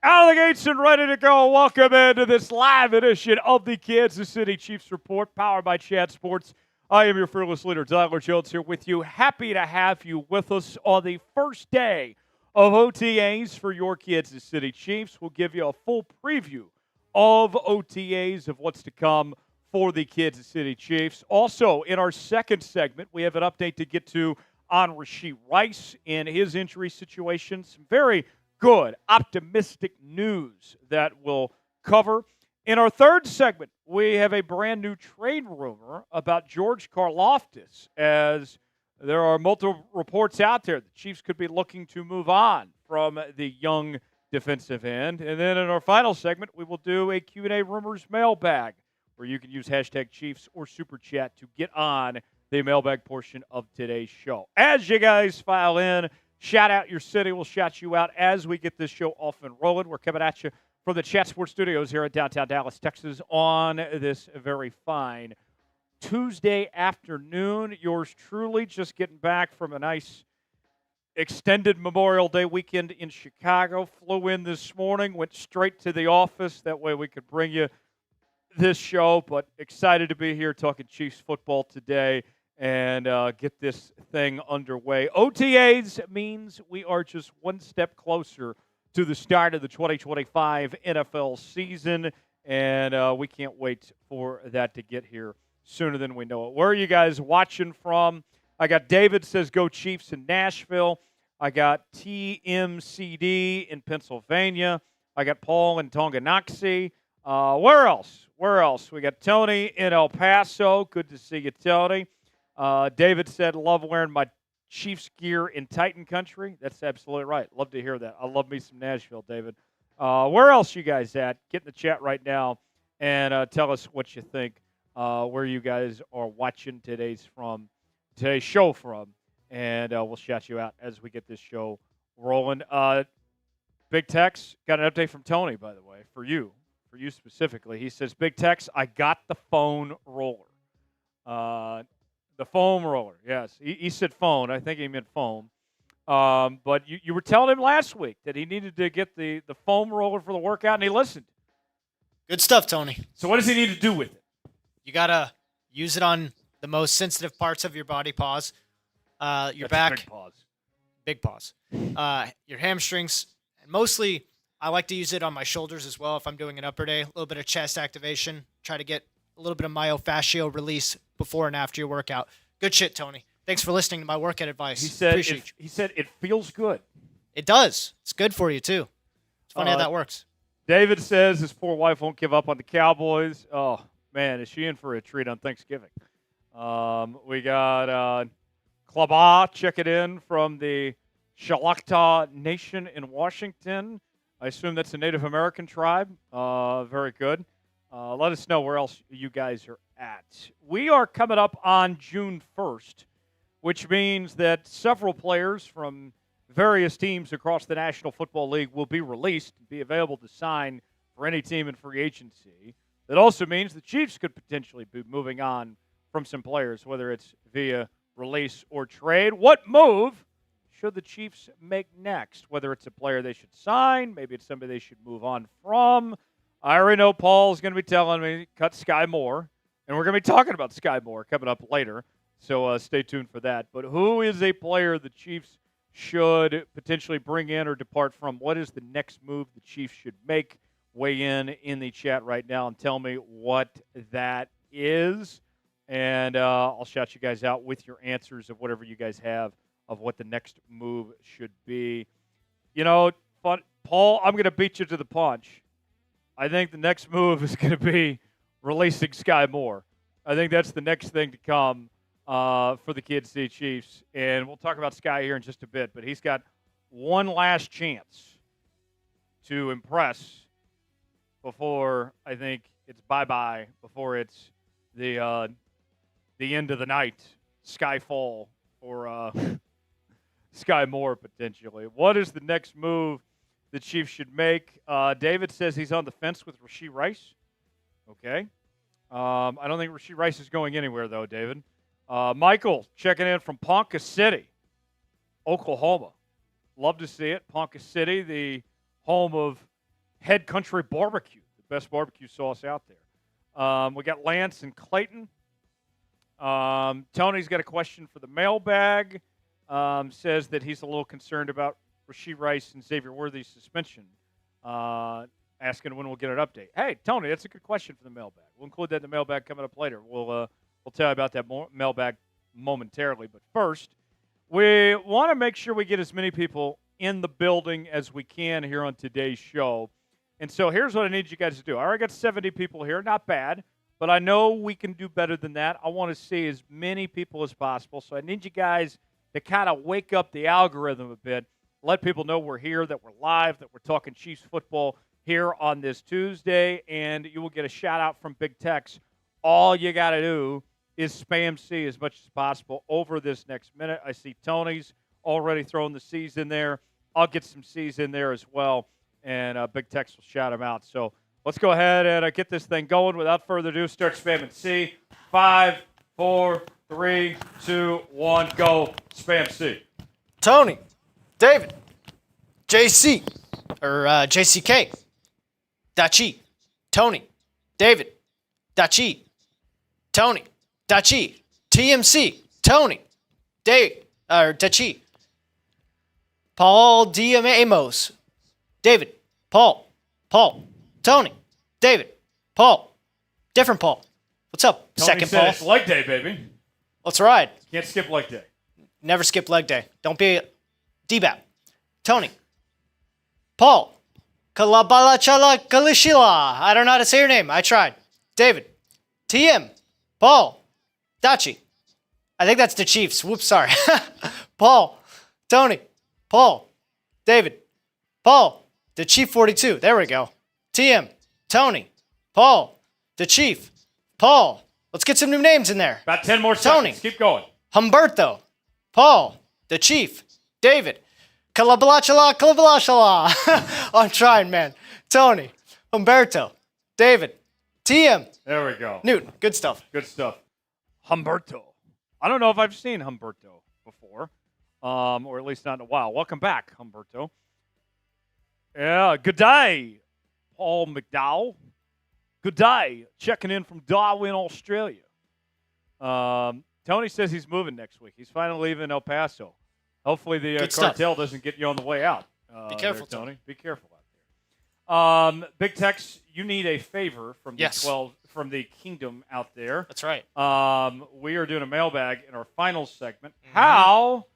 Out of the gates and ready to go. Welcome into this live edition of the Kansas City Chiefs Report, powered by Chad Sports. I am your fearless leader, Tyler Jones, here with you. Happy to have you with us on the first day of OTAs for your Kansas City Chiefs. We'll give you a full preview of OTAs, of what's to come for the Kansas City Chiefs. Also, in our second segment, we have an update to get to on Rashee Rice and his injury situation. Some very good, optimistic news that we'll cover. In our third segment, we have a brand new trade rumor about George Karlaftis, as there are multiple reports out there the Chiefs could be looking to move on from the young defensive end. And then in our final segment, we will do a Q&A rumors mailbag, where you can use hashtag Chiefs or Super Chat to get on the mailbag portion of today's show. As you guys file in, shout out your city. We'll shout you out as we get this show off and rolling. We're coming at you from the Chat Sports Studios here in downtown Dallas, Texas, on this very fine Tuesday afternoon. Yours truly just getting back from a nice extended Memorial Day weekend in Chicago. Flew in this morning, went straight to the office. That way we could bring you this show, but excited to be here talking Chiefs football today and get this thing underway. OTAs means we are just one step closer to the start of the 2025 NFL season, and we can't wait for that to get here sooner than we know it. Where are you guys watching from? I got David says go Chiefs in Nashville. I got TMCD in Pennsylvania. I got Paul in Tonganoxie. Where else? We got Tony in El Paso. Good to see you, Tony. David said, love wearing my Chiefs gear in Titan Country. That's absolutely right. Love to hear that. I love me some Nashville, David. Where else you guys at? Get in the chat right now and tell us what you think, where you guys are watching today's show from, and we'll shout you out as we get this show rolling. Big Tex, got an update from Tony, by the way, for you specifically. He says, Big Tex, I got the phone roller. The foam roller, yes. He said phone. I think he meant foam. But you were telling him last week that he needed to get the foam roller for the workout, and he listened. Good stuff, Tony. So what does he need to do with it? You got to use it on the most sensitive parts of your body, paws, your back. Big paws. Your hamstrings. And mostly, I like to use it on my shoulders as well if I'm doing an upper day. A little bit of chest activation. Try to get a little bit of myofascial release before and after your workout. Good shit, Tony. Thanks for listening to my workout advice. He said it feels good. It does. It's good for you, too. It's funny how that works. David says his poor wife won't give up on the Cowboys. Oh, man, is she in for a treat on Thanksgiving? We got Klaba checking in from the Shalakta Nation in Washington. I assume that's a Native American tribe. Very good. Let us know where else you guys are at. We are coming up on June 1st, which means that several players from various teams across the National Football League will be released and be available to sign for any team in free agency. That also means the Chiefs could potentially be moving on from some players, whether it's via release or trade. What move should the Chiefs make next? Whether it's a player they should sign, maybe it's somebody they should move on from. I already know Paul's going to be telling me cut Skyy Moore, and we're going to be talking about Skyy Moore coming up later, so stay tuned for that. But who is a player the Chiefs should potentially bring in or depart from? What is the next move the Chiefs should make? Weigh in the chat right now and tell me what that is, and I'll shout you guys out with your answers of whatever you guys have of what the next move should be. You know, Paul, I'm going to beat you to the punch. I think the next move is going to be releasing Skyy Moore. I think that's the next thing to come for the Kansas City Chiefs. And we'll talk about Skyy here in just a bit, but he's got one last chance to impress before I think it's bye-bye, before it's the end of the night, Skyfall, or Skyy Moore potentially. What is the next move the Chiefs should make? David says he's on the fence with Rashee Rice. Okay. I don't think Rashee Rice is going anywhere, though, David. Michael checking in from Ponca City, Oklahoma. Love to see it. Ponca City, the home of Head Country Barbecue, the best barbecue sauce out there. We got Lance and Clayton. Tony's got a question for the mailbag. Says that he's a little concerned about Rashee Rice and Xavier Worthy's suspension. Asking when we'll get an update. Hey, Tony, that's a good question for the mailbag. We'll include that in the mailbag coming up later. We'll tell you about that mailbag momentarily. But first, we want to make sure we get as many people in the building as we can here on today's show. And so here's what I need you guys to do. I already got 70 people here. Not bad. But I know we can do better than that. I want to see as many people as possible. So I need you guys to kind of wake up the algorithm a bit. Let people know we're here, that we're live, that we're talking Chiefs football here on this Tuesday. And you will get a shout-out from Big Tex. All you got to do is spam C as much as possible over this next minute. I see Tony's already throwing the C's in there. I'll get some C's in there as well. And Big Tex will shout them out. So let's go ahead and get this thing going. Without further ado, start spamming C. 5, 4, 3, 2, 1, go. Spam C. Tony, David, JC, or JCK, Dachi, Tony, David, Dachi, Tony, Dachi, TMC, Tony, Dave, or Dachi, Paul Amos, David, Paul, Tony, David, Paul, different Paul. What's up, Tony second said Paul? It's leg day, baby. Let's ride. Can't skip leg day. Never skip leg day. Don't be a D-bat. Tony, Paul, Kalabalachala Kalishila. I don't know how to say your name. I tried. David, TM, Paul, Dachi. I think that's the Chiefs. Whoops, sorry. Paul, Tony, Paul, David, Paul, the Chief 42. There we go. TM, Tony, Paul, the Chief, Paul. Let's get some new names in there. About 10 more Tony. seconds. Keep going. Humberto, Paul, the Chief, David, Kalabalachala. I'm trying, man. Tony, Humberto, David, TM. There we go. Newton, good stuff. Good stuff. Humberto. I don't know if I've seen Humberto before, or at least not in a while. Welcome back, Humberto. Yeah, good day, Paul McDowell. Good day. Checking in from Darwin, Australia. Tony says he's moving next week. He's finally leaving El Paso. Hopefully the cartel doesn't get you on the way out. Be careful, there, Tony. Tony. Be careful out there. Big Tex, you need a favor from the 12 from the kingdom out there. That's right. We are doing a mailbag in our final segment. Mm-hmm. How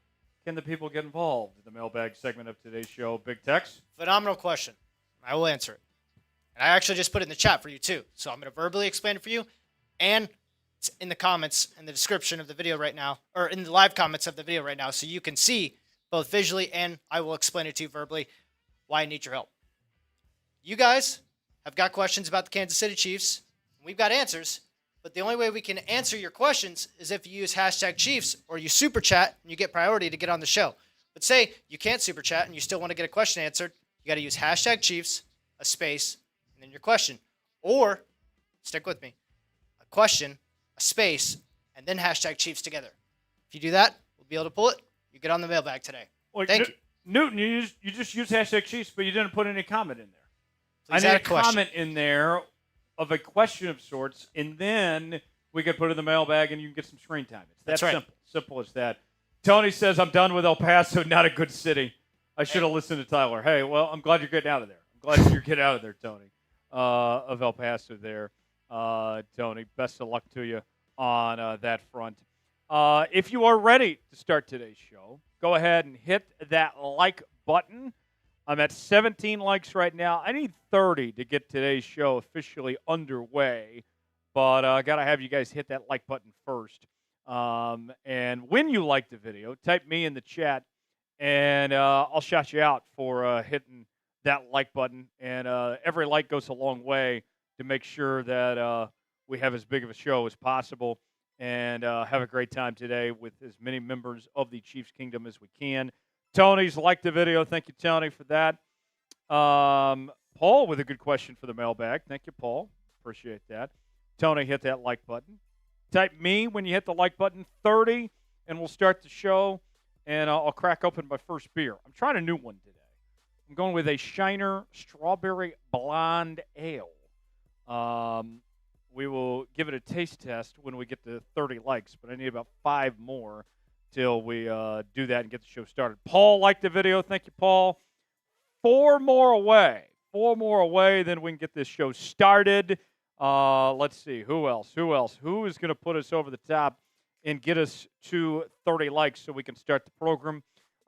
can the people get involved in the mailbag segment of today's show, Big Tex? Phenomenal question. I will answer it. And I actually just put it in the chat for you, too. So I'm going to verbally explain it for you. And it's in the comments in the description of the video right now, or in the live comments of the video right now, so you can see both visually and I will explain it to you verbally why I need your help. You guys have got questions about the Kansas City Chiefs. We've got answers. But the only way we can answer your questions is if you use hashtag Chiefs or you super chat and you get priority to get on the show. But say you can't super chat and you still want to get a question answered, you got to use hashtag Chiefs, a space, and then your question. Or, stick with me, a question, a space, and then hashtag Chiefs together. If you do that, we'll be able to pull it. You get on the mailbag today. Well, Thank you. Newton, you just used hashtag Chiefs, but you didn't put any comment in there. Please I need add a comment in there of a question of sorts, and then we could put it in the maglebag and you can get some screen time. It's that simple. Simple as that. Tony says, I'm done with El Paso, not a good city. I should have listened to Tyler. Hey, well, I'm glad you're getting out of there. I'm glad you're getting out of there, Tony, of El Paso there. Tony, best of luck to you on that front. If you are ready to start today's show, go ahead and hit that like button. I'm at 17 likes right now. I need 30 to get today's show officially underway, but I got to have you guys hit that like button first. And when you like the video, type me in the chat, and I'll shout you out for hitting that like button. And every like goes a long way to make sure that we have as big of a show as possible and have a great time today with as many members of the Chiefs Kingdom as we can. Tony's liked the video. Thank you, Tony, for that. Paul with a good question for the mailbag. Thank you, Paul. Appreciate that. Tony, hit that like button. Type me when you hit the like button, 30, and we'll start the show, and I'll crack open my first beer. I'm trying a new one today. I'm going with a Shiner Strawberry Blonde Ale. We will give it a taste test when we get to 30 likes, but I need about 5 more till we do that and get the show started. Paul liked the video. Thank you, Paul. 4 more away. 4 more away, then we can get this show started. Let's see. Who else? Who is going to put us over the top and get us to 30 likes so we can start the program?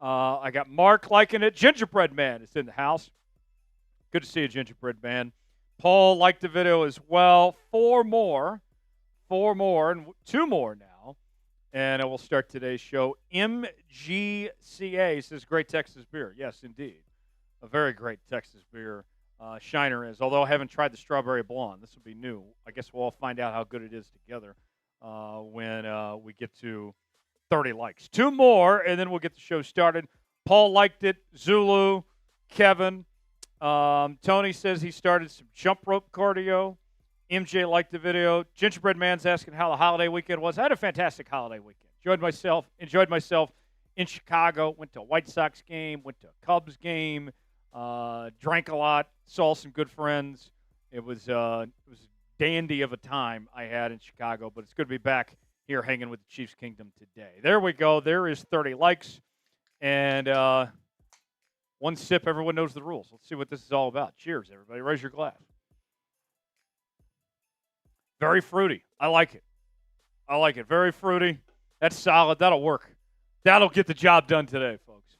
I got Mark liking it. Gingerbread Man is in the house. Good to see you, Gingerbread Man. Paul liked the video as well. 4 more, and 2 more now. And we'll start today's show. MGCA says, great Texas beer. Yes, indeed. A very great Texas beer. Shiner is, although I haven't tried the Strawberry Blonde. This will be new. I guess we'll all find out how good it is together when we get to 30 likes. 2 more, and then we'll get the show started. Paul liked it. Zulu, Kevin. Tony says he started some jump rope cardio. MJ liked the video. Gingerbread Man's asking how the holiday weekend was. I had a fantastic holiday weekend. Enjoyed myself in Chicago. Went to a White Sox game. Went to a Cubs game. Drank a lot. Saw some good friends. It was a dandy of a time I had in Chicago, but it's good to be back here hanging with the Chiefs Kingdom today. There we go. There is 30 likes. And 1 sip, everyone knows the rules. Let's see what this is all about. Cheers, everybody. Raise your glass. Very fruity. I like it. Very fruity. That's solid. That'll work. That'll get the job done today, folks.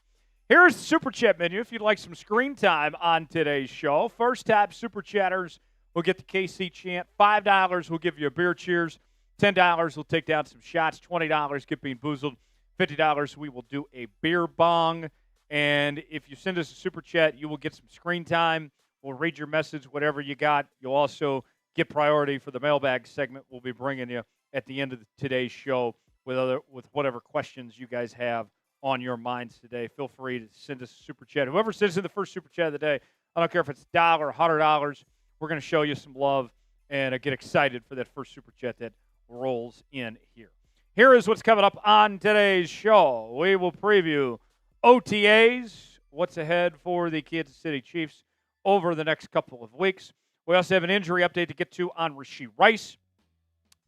Here's the Super Chat menu if you'd like some screen time on today's show. First time Super Chatters will get the KC chant. $5 will give you a beer cheers. $10 will take down some shots. $20 get being boozled. $50 we will do a beer bong. And if you send us a Super Chat, you will get some screen time. We'll read your message, whatever you got. You'll also get priority for the mailbag segment we'll be bringing you at the end of today's show with whatever questions you guys have on your minds today. Feel free to send us a Super Chat. Whoever sends in the first Super Chat of the day, I don't care if it's $1 or $100, we're going to show you some love and get excited for that first Super Chat that rolls in here. Here is what's coming up on today's show. We will preview OTAs, what's ahead for the Kansas City Chiefs over the next couple of weeks. We also have an injury update to get to on Rashee Rice.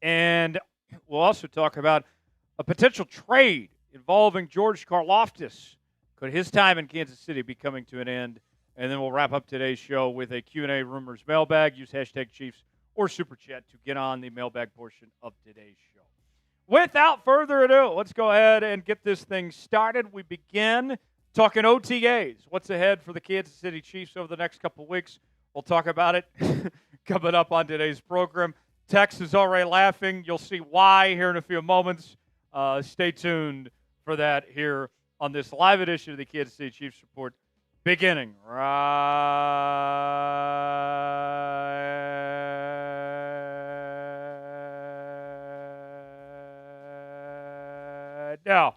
And we'll also talk about a potential trade involving George Karlaftis. Could his time in Kansas City be coming to an end? And then we'll wrap up today's show with a Q&A rumors mailbag. Use hashtag Chiefs or Super Chat to get on the mailbag portion of today's show. Without further ado, let's go ahead and get this thing started. We begin talking OTAs. What's ahead for the Kansas City Chiefs over the next couple of weeks? We'll talk about it coming up on today's program. Tex is already laughing. You'll see why here in a few moments. Stay tuned for that here on this live edition of the Kansas City Chiefs Report, beginning right now.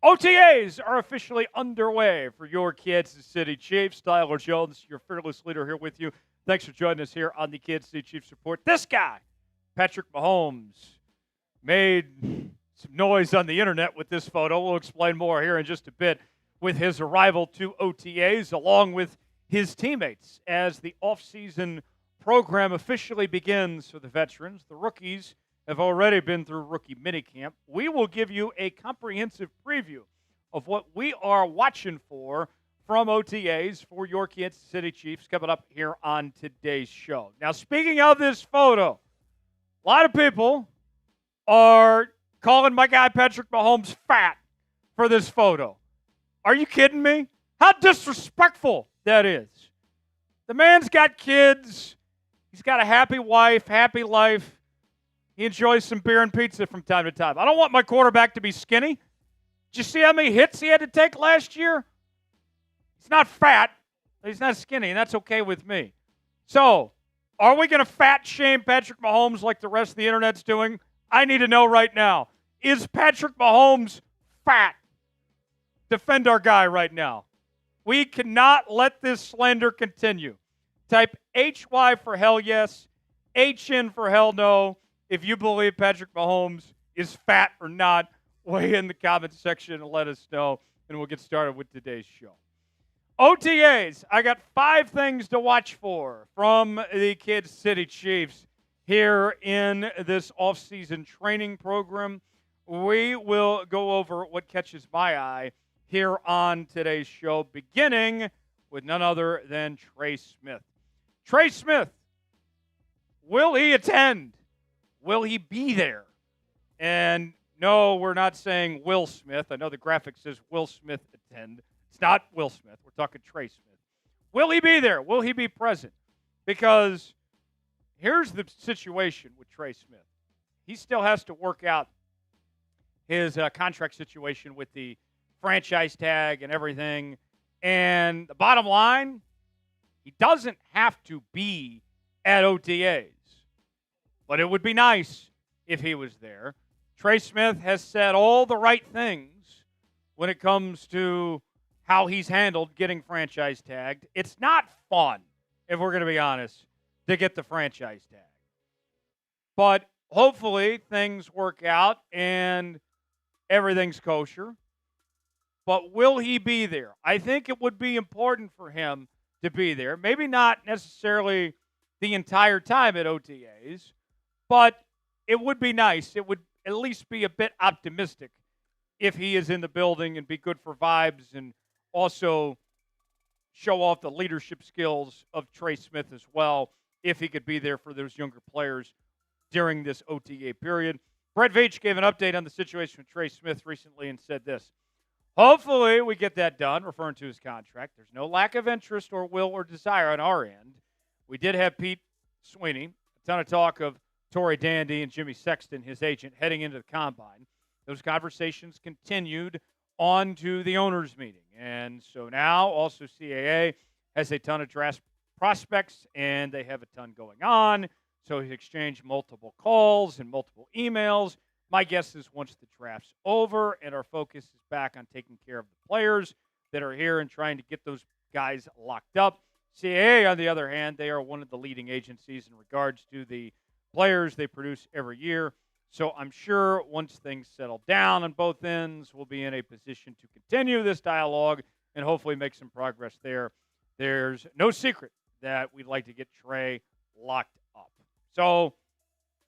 OTAs are officially underway for your Kansas City Chiefs. Tyler Jones, your fearless leader, here with you. Thanks for joining us here on the Kansas City Chiefs Report. This guy, Patrick Mahomes, made some noise on the internet with this photo. We'll explain more here in just a bit with his arrival to OTAs along with his teammates as the offseason program officially begins for the veterans. The rookies have already been through rookie minicamp. We will give you a comprehensive preview of what we are watching for from OTAs for your Kansas City Chiefs coming up here on today's show. Now, speaking of this photo, a lot of people are calling my guy Patrick Mahomes fat for this photo. Are you kidding me? How disrespectful that is. The man's got kids. He's got a happy wife, happy life. He enjoys some beer and pizza from time to time. I don't want my quarterback to be skinny. Did you see how many hits he had to take last year? He's not fat. He's not skinny, and that's okay with me. So, are we going to fat shame Patrick Mahomes like the rest of the internet's doing? I need to know right now. Is Patrick Mahomes fat? Defend our guy right now. We cannot let this slander continue. Type HY for hell yes, HN for hell no, if you believe Patrick Mahomes is fat or not, weigh in the comments section and let us know, and we'll get started with today's show. OTAs, I got 5 things to watch for from the Kansas City Chiefs here in this offseason training program. We will go over what catches my eye here on today's show, beginning with none other than Trey Smith. Trey Smith, will he attend? Will he be there? And no, we're not saying Will Smith. I know the graphic says Will Smith attend. It's not Will Smith. We're talking Trey Smith. Will he be there? Will he be present? Because here's the situation with Trey Smith. He still has to work out his contract situation with the franchise tag and everything. And the bottom line, he doesn't have to be at OTAs. But it would be nice if he was there. Trey Smith has said all the right things when it comes to how he's handled getting franchise tagged. It's not fun, if we're going to be honest, to get the franchise tag. But hopefully things work out and everything's kosher. But will he be there? I think it would be important for him to be there. Maybe not necessarily the entire time at OTAs, but it would be nice. It would at least be a bit optimistic if he is in the building and be good for vibes and also show off the leadership skills of Trey Smith as well, if he could be there for those younger players during this OTA period. Brett Veach gave an update on the situation with Trey Smith recently and said this: hopefully we get that done, referring to his contract. There's no lack of interest or will or desire on our end. We did have Pete Sweeney, a ton of talk of Torrey Dandy and Jimmy Sexton, his agent, heading into the combine. Those conversations continued on to the owners' meeting. And so now also CAA has a ton of draft prospects, and they have a ton going on. So he's exchanged multiple calls and multiple emails. My guess is once the draft's over and our focus is back on taking care of the players that are here and trying to get those guys locked up. CAA, on the other hand, they are one of the leading agencies in regards to the players they produce every year. So I'm sure once things settle down on both ends, we'll be in a position to continue this dialogue and hopefully make some progress there. There's no secret that we'd like to get Trey locked up. So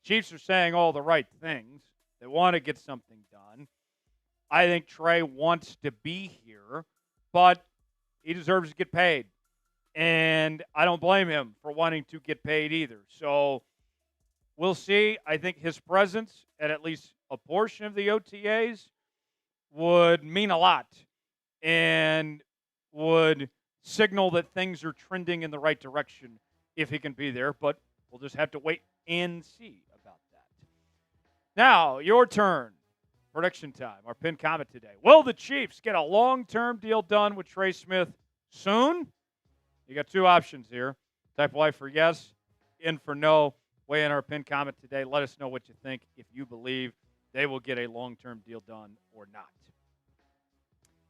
Chiefs are saying all the right things. They want to get something done. I think Trey wants to be here, but he deserves to get paid. And I don't blame him for wanting to get paid either. So we'll see. I think his presence at least a portion of the OTAs would mean a lot and would signal that things are trending in the right direction if he can be there. But we'll just have to wait and see about that. Now, your turn. Prediction time. Our pinned comment today. Will the Chiefs get a long-term deal done with Trey Smith soon? You got 2 options here. Type Y for yes, in for no. Weigh in our pinned comment today. Let us know what you think, if you believe they will get a long-term deal done or not.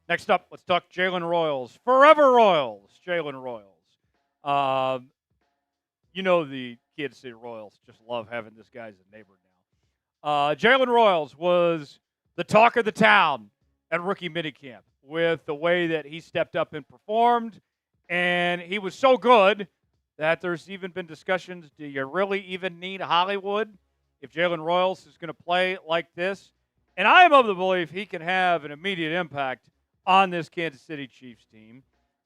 Next up, let's talk Jalen Royals. Forever Royals. Jalen Royals. You know the Kansas City Royals just love having this guy as a neighbor now. Jalen Royals was the talk of the town at rookie minicamp with the way that he stepped up and performed. And he was so good that there's even been discussions, do you really even need Hollywood if Jalen Royals is going to play like this? And I am of the belief he can have an immediate impact on this Kansas City Chiefs team.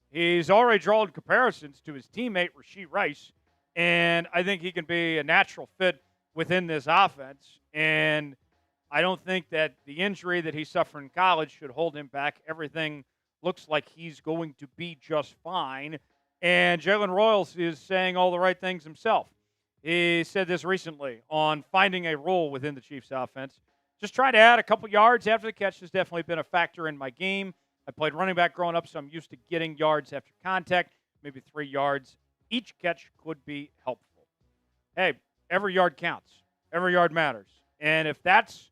He's already drawn comparisons to his teammate, Rashee Rice, and I think he can be a natural fit within this offense. And I don't think that the injury that he suffered in college should hold him back. Everything looks like he's going to be just fine. And Jalen Royals is saying all the right things himself. He said this recently on finding a role within the Chiefs offense. Just trying to add a couple yards after the catch has definitely been a factor in my game. I played running back growing up, so I'm used to getting yards after contact, maybe 3 yards. Each catch could be helpful. Hey, every yard counts. Every yard matters. And if that's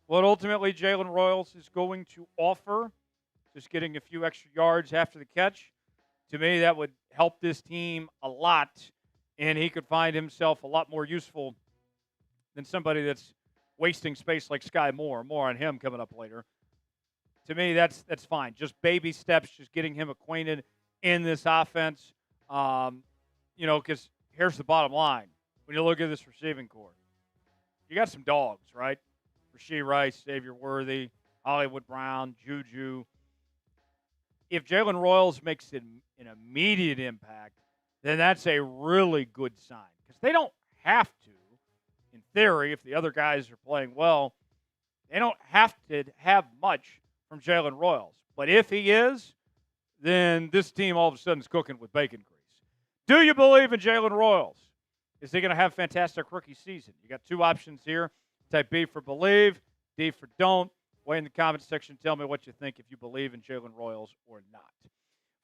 what ultimately Jalen Royals is going to offer, just getting a few extra yards after the catch, to me that would help this team a lot, and he could find himself a lot more useful than somebody that's wasting space like Skyy Moore. More on him coming up later. To me, that's fine. Just baby steps, just getting him acquainted in this offense. Because here's the bottom line. When you look at this receiving corps, you got some dogs, right? Rashee Rice, Xavier Worthy, Hollywood Brown, Juju. If Jalen Royals makes an immediate impact, then that's a really good sign. Because they don't have to, in theory, if the other guys are playing well, they don't have to have much from Jalen Royals. But if he is, then this team all of a sudden is cooking with bacon grease. Do you believe in Jalen Royals? Is he going to have a fantastic rookie season? You got two options here. Type B for believe, D for don't. Weigh in the comments section. Tell me what you think if you believe in Jalen Royals or not.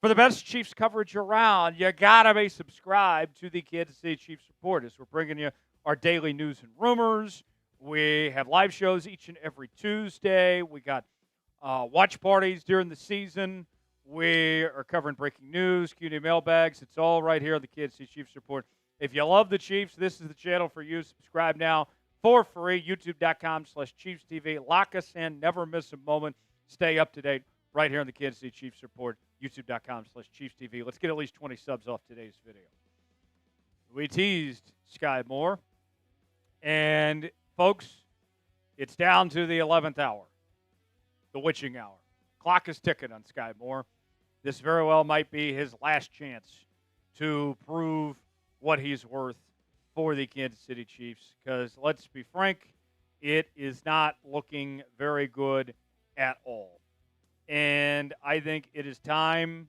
For the best Chiefs coverage around, you got to be subscribed to the Kansas City Chiefs Report as we're bringing you our daily news and rumors. We have live shows each and every Tuesday. We got watch parties during the season. We are covering breaking news, Q&A mailbags. It's all right here on the Kansas City Chiefs Report. If you love the Chiefs, this is the channel for you. Subscribe now for free, youtube.com/ChiefsTV. Lock us in. Never miss a moment. Stay up to date right here on the Kansas City Chiefs Report, youtube.com/ChiefsTV. Let's get at least 20 subs off today's video. We teased Skyy Moore. And, folks, it's down to the 11th hour, the witching hour. Clock is ticking on Skyy Moore. This very well might be his last chance to prove what he's worth for the Kansas City Chiefs. Because, let's be frank, it is not looking very good at all. And I think it is time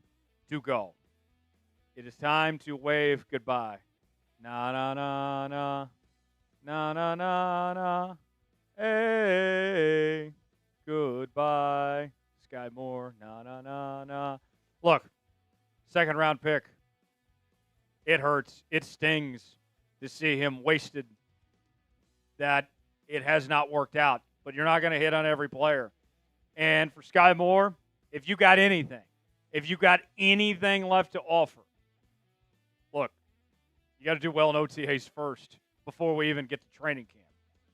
to go. It is time to wave goodbye. Na, na, na, na. Na, na, na, na. Hey, goodbye. Skyy Moore. Na, na, na, na. Look, second round pick. It hurts. It stings to see him wasted. That it has not worked out. But you're not going to hit on every player. And for Skyy Moore, if you got anything left to offer, look, you got to do well in OTAs first before we even get to training camp.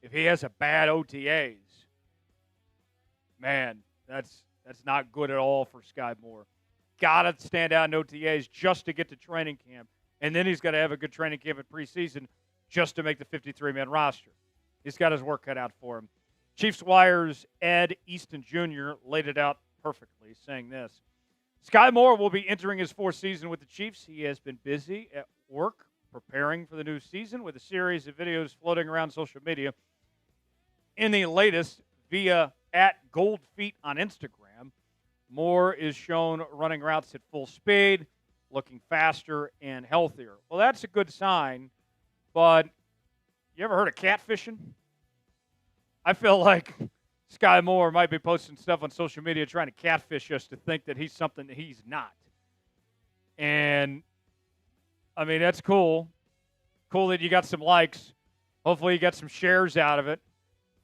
If he has a bad OTAs, man, that's not good at all for Skyy Moore. Got to stand out in OTAs just to get to training camp, and then he's got to have a good training camp at preseason just to make the 53-man roster. He's got his work cut out for him. Chiefs Wire's Ed Easton Jr. laid it out perfectly, saying this. Skyy Moore will be entering his fourth season with the Chiefs. He has been busy at work preparing for the new season with a series of videos floating around social media. In the latest, via @goldfeet on Instagram, Moore is shown running routes at full speed, looking faster and healthier. Well, that's a good sign, but you ever heard of catfishing? I feel like Skyy Moore might be posting stuff on social media trying to catfish us to think that he's something that he's not. And I mean, that's cool. Cool that you got some likes. Hopefully you got some shares out of it.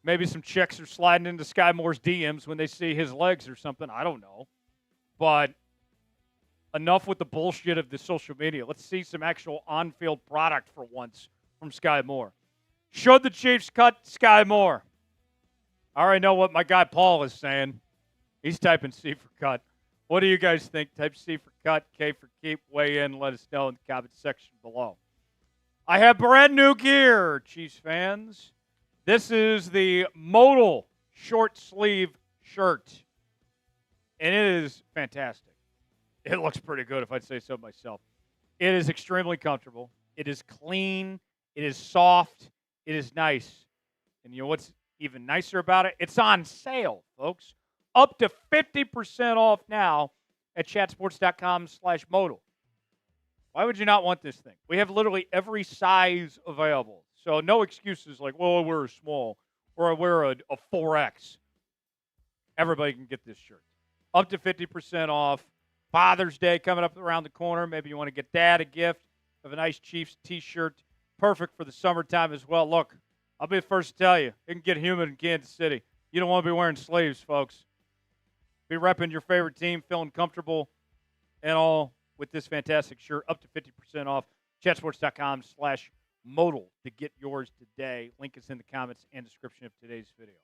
Maybe some chicks are sliding into Skyy Moore's DMs when they see his legs or something. I don't know. But enough with the bullshit of the social media. Let's see some actual on-field product for once from Skyy Moore. Should the Chiefs cut Skyy Moore? I already know what my guy Paul is saying. He's typing C for cut. What do you guys think? Type C for cut, K for keep. Weigh in. Let us know in the comments section below. I have brand new gear, Chiefs fans. This is the modal short sleeve shirt. And it is fantastic. It looks pretty good if I'd say so myself. It is extremely comfortable. It is clean. It is soft. It is nice. And you know what's even nicer about it? It's on sale, folks. Up to 50% off now at chatsports.com/modal. Why would you not want this thing? We have literally every size available. So no excuses like, well, I wear a small or I wear a 4X. Everybody can get this shirt. Up to 50% off. Father's Day coming up around the corner. Maybe you want to get dad a gift of a nice Chiefs t-shirt. Perfect for the summertime as well. Look, I'll be the first to tell you, it can get humid in Kansas City. You don't want to be wearing sleeves, folks. Be repping your favorite team, feeling comfortable and all with this fantastic shirt. Up to 50% off. Chatsports.com/modal. modal to get yours today. Link is in the comments and description of today's video.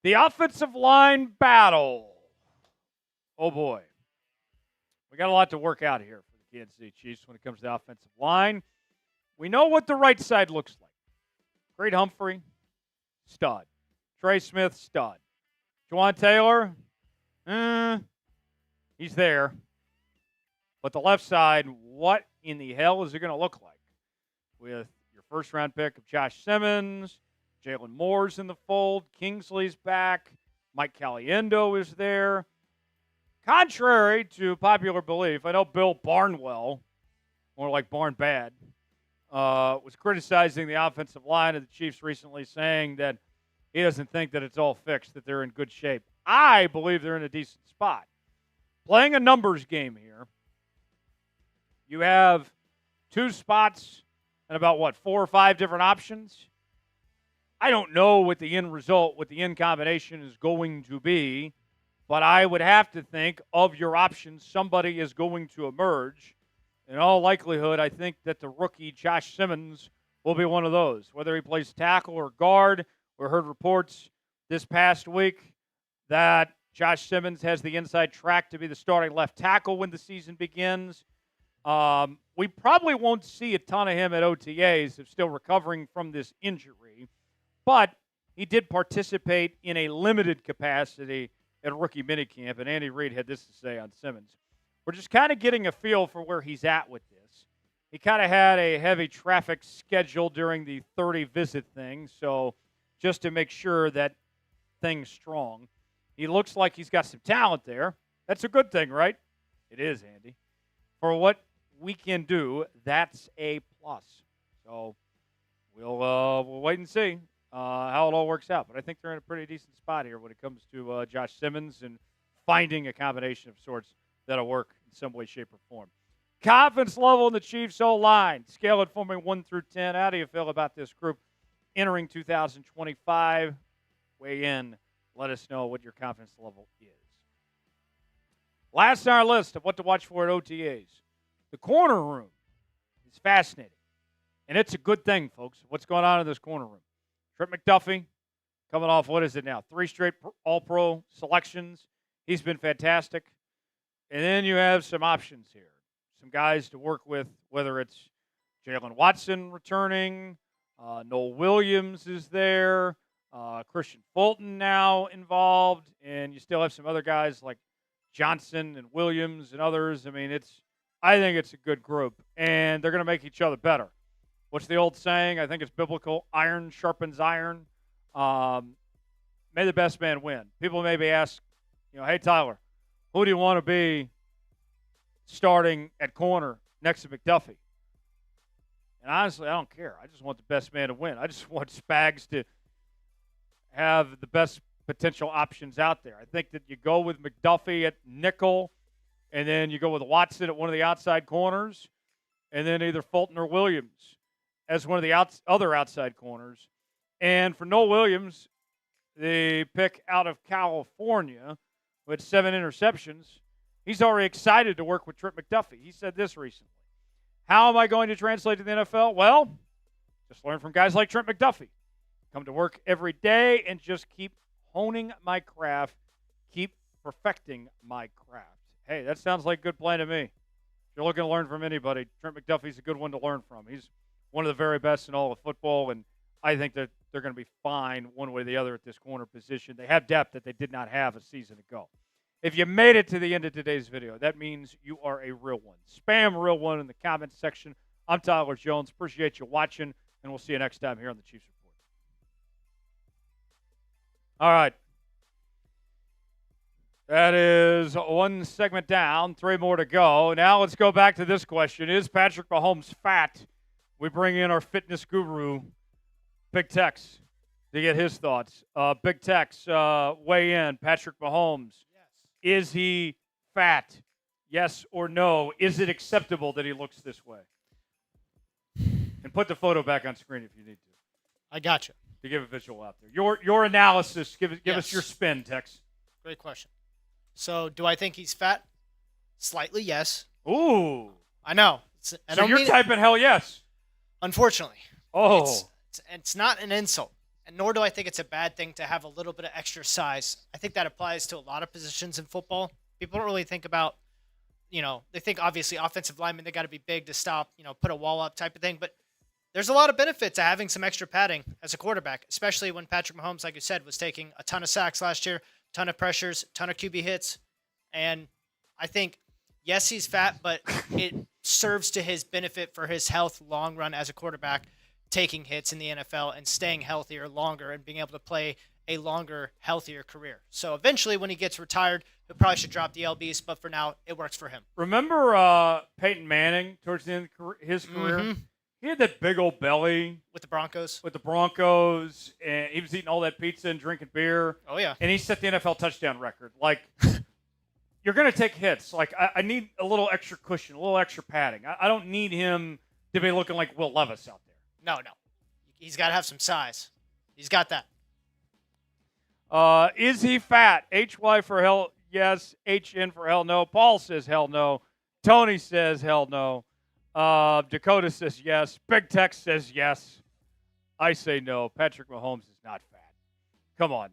The offensive line battle. Oh, boy. We got a lot to work out here for the Kansas City Chiefs when it comes to the offensive line. We know what the right side looks like. Great Humphrey, stud. Trey Smith, stud. Juwan Taylor, he's there. But the left side, what in the hell is it going to look like? With your first-round pick of Josh Simmons, Jalen Moore's in the fold, Kingsley's back, Mike Caliendo is there. Contrary to popular belief, I know Bill Barnwell, more like Barn Bad, was criticizing the offensive line of the Chiefs recently, saying that he doesn't think that it's all fixed, that they're in good shape. I believe they're in a decent spot. Playing a numbers game here, you have two spots and about, 4 or 5 different options? I don't know what the end result, what the end combination is going to be, but I would have to think of your options, somebody is going to emerge. In all likelihood, I think that the rookie Josh Simmons will be one of those. Whether he plays tackle or guard, we heard reports this past week that Josh Simmons has the inside track to be the starting left tackle when the season begins. We probably won't see a ton of him at OTAs. He's still recovering from this injury. But he did participate in a limited capacity at rookie minicamp, and Andy Reid had this to say on Simmons. We're just kind of getting a feel for where he's at with this. He kind of had a heavy traffic schedule during the 30-visit thing, so just to make sure that thing's strong. He looks like he's got some talent there. That's a good thing, right? It is, Andy. For what we can do, that's a plus. So we'll wait and see how it all works out. But I think they're in a pretty decent spot here when it comes to Josh Simmons and finding a combination of sorts that'll work in some way, shape, or form. Confidence level in the Chiefs O-line. Scale it for me 1 through 10. How do you feel about this group entering 2025? Weigh in. Let us know what your confidence level is. Last on our list of what to watch for at OTAs. The corner room is fascinating. And it's a good thing, folks, what's going on in this corner room. Trent McDuffie coming off, 3 straight All-Pro selections. He's been fantastic. And then you have some options here. Some guys to work with, whether it's Jalen Watson returning, Nohl Williams is there, Christian Fulton now involved, and you still have some other guys like Johnson and Williams and others. I mean, I think it's a good group, and they're going to make each other better. What's the old saying? I think it's biblical. Iron sharpens iron. May the best man win. People maybe ask, hey, Tyler, who do you want to be starting at corner next to McDuffie? And honestly, I don't care. I just want the best man to win. I just want Spags to have the best potential options out there. I think that you go with McDuffie at nickel, and then you go with Watson at one of the outside corners, and then either Fulton or Williams as one of the other outside corners. And for Nohl Williams, the pick out of California with 7 interceptions, he's already excited to work with Trent McDuffie. He said this recently. How am I going to translate to the NFL? Well, just learn from guys like Trent McDuffie. Come to work every day and just keep honing my craft, keep perfecting my craft. Hey, that sounds like a good plan to me. If you're looking to learn from anybody, Trent McDuffie's a good one to learn from. He's one of the very best in all of football, and I think that they're going to be fine one way or the other at this corner position. They have depth that they did not have a season ago. If you made it to the end of today's video, that means you are a real one. Spam real one in the comments section. I'm Tyler Jones. Appreciate you watching, and we'll see you next time here on the Chiefs Report. All right. That is one segment down, 3 more to go. Now let's go back to this question. Is Patrick Mahomes fat? We bring in our fitness guru, Big Tex, to get his thoughts. Big Tex, weigh in. Patrick Mahomes. Is he fat? Yes or no? Is it acceptable that he looks this way? And put the photo back on screen if you need to. I got you. To give a visual out there. Your analysis. Give us your spin, Tex. Great question. So, do I think he's fat? Slightly, yes. Ooh. I know. So you're typing hell yes. Unfortunately. Oh. It's not an insult, and nor do I think it's a bad thing to have a little bit of extra size. I think that applies to a lot of positions in football. People don't really think about, they think obviously offensive linemen, they got to be big to stop, put a wall up type of thing. But there's a lot of benefit to having some extra padding as a quarterback, especially when Patrick Mahomes, like you said, was taking a ton of sacks last year, ton of pressures, ton of QB hits. And I think, yes, he's fat, but it serves to his benefit for his health long run as a quarterback, taking hits in the NFL and staying healthier longer and being able to play a longer, healthier career. So eventually when he gets retired, he probably should drop the LBs, but for now, it works for him. Remember Peyton Manning towards the end of his career? Mm-hmm. He had that big old belly. With the Broncos. And he was eating all that pizza and drinking beer. Oh, yeah. And he set the NFL touchdown record. Like, you're going to take hits. Like, I need a little extra cushion, a little extra padding. I don't need him to be looking like Will Levis out there. No. He's got to have some size. He's got that. Is he fat? HY for hell, yes. HN for hell, no. Paul says hell no. Tony says hell no. Dakota says yes. Big Tex says yes. I say no. Patrick Mahomes is not fat. Come on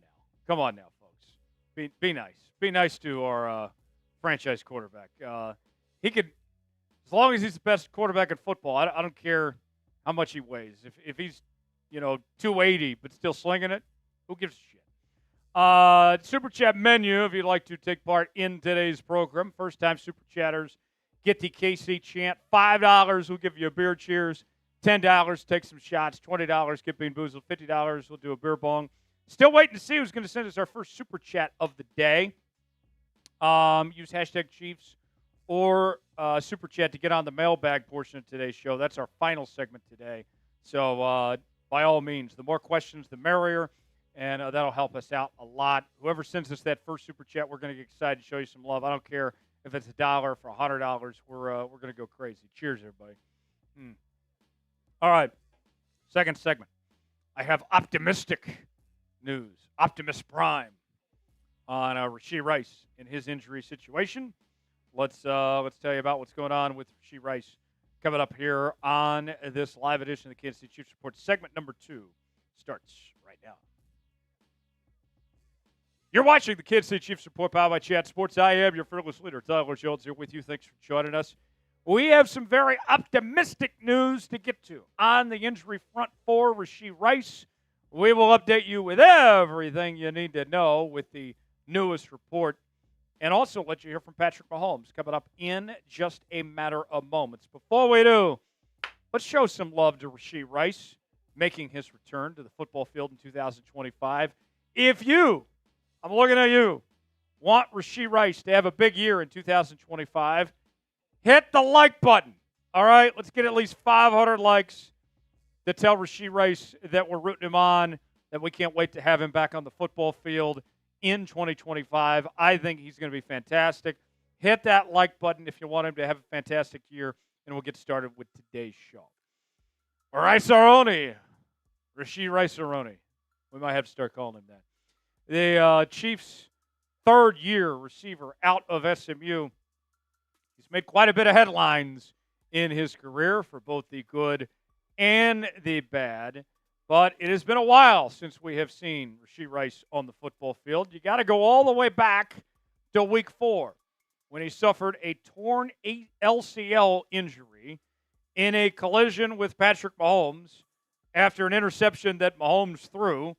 now, folks. Be nice. Be nice to our franchise quarterback. He could, as long as he's the best quarterback in football, I don't care how much he weighs. If he's, 280 but still slinging it, who gives a shit? Super Chat menu, if you'd like to take part in today's program. First-time Super Chatters get the KC chant. $5, we'll give you a beer cheers. $10, take some shots. $20, get bean boozled. $50, we'll do a beer bong. Still waiting to see who's going to send us our first Super Chat of the day. Use hashtag Chiefs or Super Chat to get on the mailbag portion of today's show. That's our final segment today. So, by all means, the more questions, the merrier, and that'll help us out a lot. Whoever sends us that first Super Chat, we're going to get excited to show you some love. I don't care if it's $1 for $100. We're going to go crazy. Cheers, everybody. All right, second segment. I have optimistic news, Optimus Prime, on Rashee Rice and his injury situation. Let's tell you about what's going on with Rashee Rice coming up here on this live edition of the Kansas City Chiefs Report. Segment number 2 starts right now. You're watching the Kansas City Chiefs Report, powered by Chat Sports. I am your fearless leader, Tyler Schultz, here with you. Thanks for joining us. We have some very optimistic news to get to on the injury front for Rashee Rice. We will update you with everything you need to know with the newest report, and also let you hear from Patrick Mahomes coming up in just a matter of moments. Before we do, let's show some love to Rashee Rice making his return to the football field in 2025. If you, I'm looking at you, want Rashee Rice to have a big year in 2025, hit the like button. All right, let's get at least 500 likes to tell Rashee Rice that we're rooting him on, that we can't wait to have him back on the football field in 2025. I think he's going to be fantastic. Hit that like button if you want him to have a fantastic year, and we'll get started with today's show. Rice-A-Roni. Rashee Rice-A-Roni. We might have to start calling him that. The Chiefs' third-year receiver out of SMU. He's made quite a bit of headlines in his career for both the good and the bad. But it has been a while since we have seen Rashee Rice on the football field. You got to go all the way back to week 4 when he suffered a torn LCL injury in a collision with Patrick Mahomes after an interception that Mahomes threw,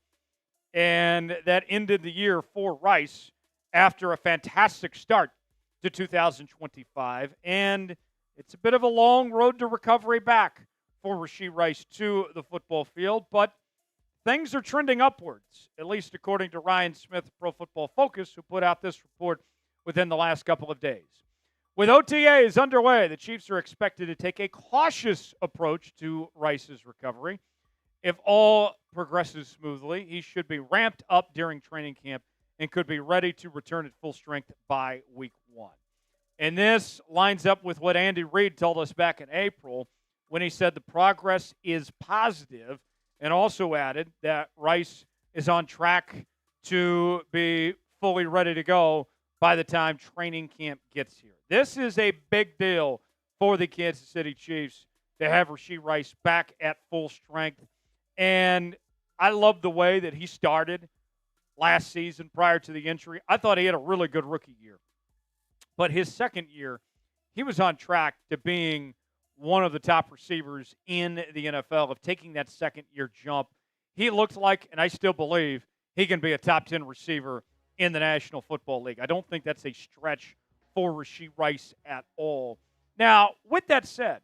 and that ended the year for Rice after a fantastic start to 2025. And it's a bit of a long road to recovery back for Rashee Rice to the football field, but things are trending upwards, at least according to Ryan Smith, Pro Football Focus, who put out this report within the last couple of days. With OTAs underway, the Chiefs are expected to take a cautious approach to Rice's recovery. If all progresses smoothly, he should be ramped up during training camp and could be ready to return at full strength by week 1. And this lines up with what Andy Reid told us back in April when he said the progress is positive, and also added that Rice is on track to be fully ready to go by the time training camp gets here. This is a big deal for the Kansas City Chiefs to have Rashee Rice back at full strength. And I love the way that he started last season prior to the injury. I thought he had a really good rookie year. But his second year, he was on track to being one of the top receivers in the NFL, of taking that second-year jump. He looked like, and I still believe, he can be a top 10 receiver in the National Football League. I don't think that's a stretch for Rashee Rice at all. Now, with that said,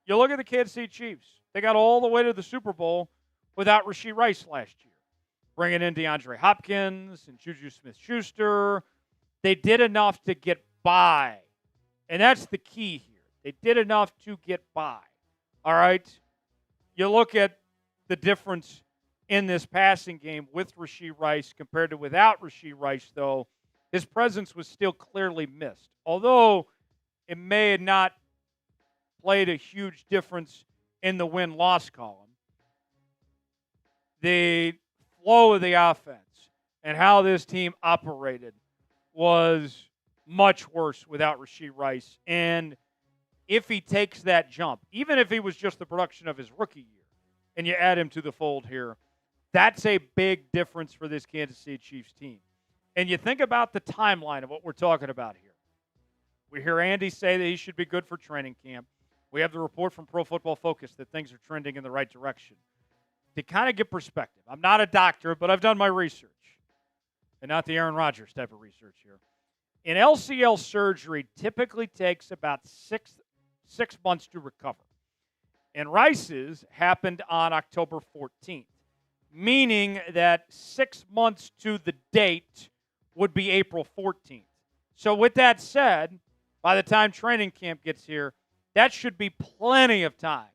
you look at the Kansas City Chiefs. They got all the way to the Super Bowl without Rashee Rice last year, bringing in DeAndre Hopkins and Juju Smith-Schuster. They did enough to get by, and that's the key here. They did enough to get by. All right? You look at the difference in this passing game with Rashee Rice compared to without Rashee Rice, though. His presence was still clearly missed. Although it may have not played a huge difference in the win-loss column, the flow of the offense and how this team operated was much worse without Rashee Rice. And if he takes that jump, even if he was just the production of his rookie year, and you add him to the fold here, that's a big difference for this Kansas City Chiefs team. And you think about the timeline of what we're talking about here. We hear Andy say that he should be good for training camp. We have the report from Pro Football Focus that things are trending in the right direction. To kind of get perspective, I'm not a doctor, but I've done my research, and not the Aaron Rodgers type of research here. An LCL surgery typically takes about six months to recover. And Rice's happened on October 14th, meaning that 6 months to the date would be April 14th. So with that said, by the time training camp gets here, that should be plenty of time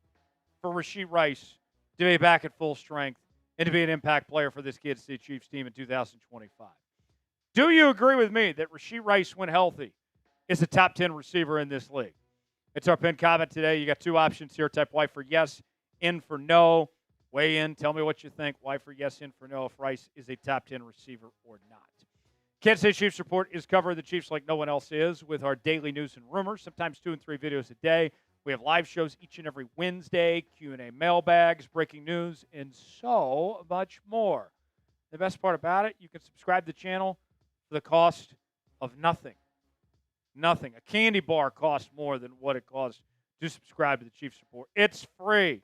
for Rashee Rice to be back at full strength and to be an impact player for this Kansas City Chiefs team in 2025. Do you agree with me that Rashee Rice, when healthy, is a top 10 receiver in this league? It's our pinned comment today. You got two options here. Type Y for yes, in for no. Weigh in. Tell me what you think. Y for yes, in for no, if Rice is a top 10 receiver or not. Kansas City Chiefs Report is covering the Chiefs like no one else is, with our daily news and rumors, sometimes 2 and 3 videos a day. We have live shows each and every Wednesday, Q&A mailbags, breaking news, and so much more. The best part about it, you can subscribe to the channel for the cost of nothing. Nothing. A candy bar costs more than what it costs to subscribe to the Chiefs Report. It's free.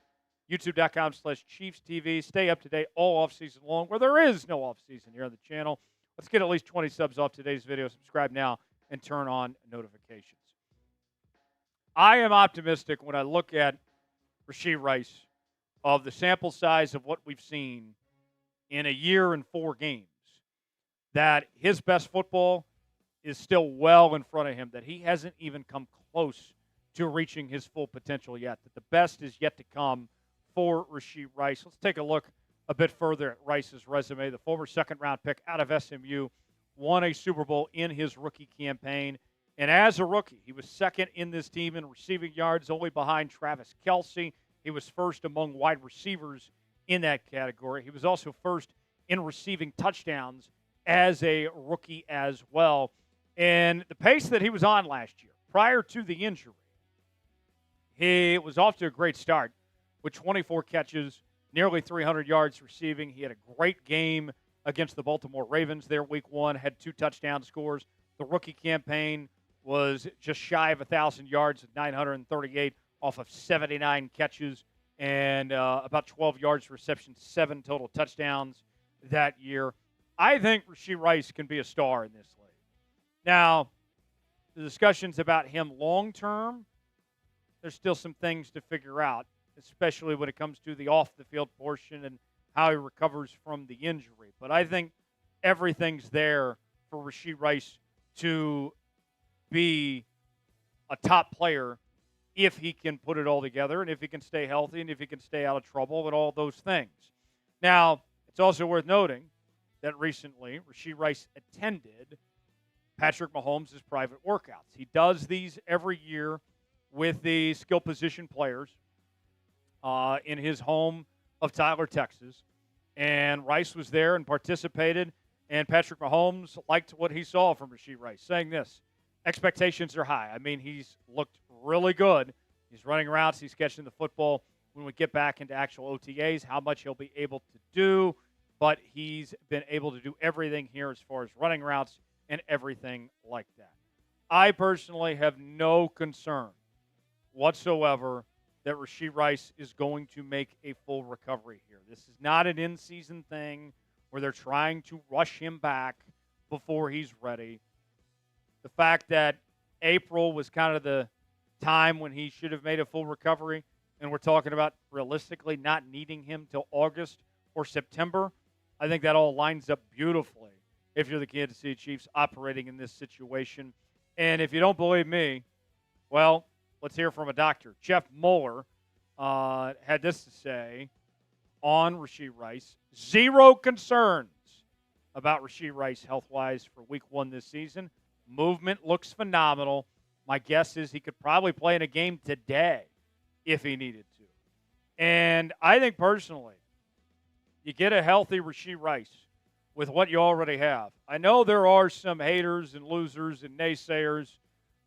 YouTube.com/Chiefs TV. Stay up to date all offseason long, where there is no offseason here on the channel. Let's get at least 20 subs off today's video. Subscribe now and turn on notifications. I am optimistic when I look at Rashee Rice of the sample size of what we've seen in a year and 4 games, that his best football is still well in front of him, that he hasn't even come close to reaching his full potential yet, that the best is yet to come for Rashee Rice. Let's take a look a bit further at Rice's resume. The former second-round pick out of SMU won a Super Bowl in his rookie campaign. And as a rookie, he was second in this team in receiving yards, only behind Travis Kelce. He was first among wide receivers in that category. He was also first in receiving touchdowns as a rookie as well. And the pace that he was on last year, prior to the injury, he was off to a great start with 24 catches, nearly 300 yards receiving. He had a great game against the Baltimore Ravens there week 1, had 2 touchdown scores. The rookie campaign was just shy of 1,000 yards at 938 off of 79 catches and about 12 yards reception, 7 total touchdowns that year. I think Rashee Rice can be a star in this league. Now, the discussions about him long-term, there's still some things to figure out, especially when it comes to the off-the-field portion and how he recovers from the injury. But I think everything's there for Rashee Rice to be a top player if he can put it all together and if he can stay healthy and if he can stay out of trouble and all those things. Now, it's also worth noting that recently Rashee Rice attended Patrick Mahomes' private workouts. He does these every year with the skill position players in his home of Tyler, Texas. And Rice was there and participated, and Patrick Mahomes liked what he saw from Rashee Rice, saying this: expectations are high. I mean, he's looked really good He's running routes. He's catching the football. When we get back into actual OTAs, how much he'll be able to do. But he's been able to do everything here as far as running routes and everything like that. I personally have no concern whatsoever that Rashee Rice is going to make a full recovery here. This is not an in-season thing where they're trying to rush him back before he's ready. The fact that April was kind of the time when he should have made a full recovery, and we're talking about realistically not needing him till August or September, I think that all lines up beautifully if you're the Kansas City Chiefs operating in this situation. And if you don't believe me, well, let's hear from a doctor. Jeff Mueller had this to say on Rashee Rice. Zero concerns about Rashee Rice health-wise for week 1 this season. Movement looks phenomenal. My guess is he could probably play in a game today if he needed to. And I think personally, you get a healthy Rashee Rice with what you already have. I know there are some haters and losers and naysayers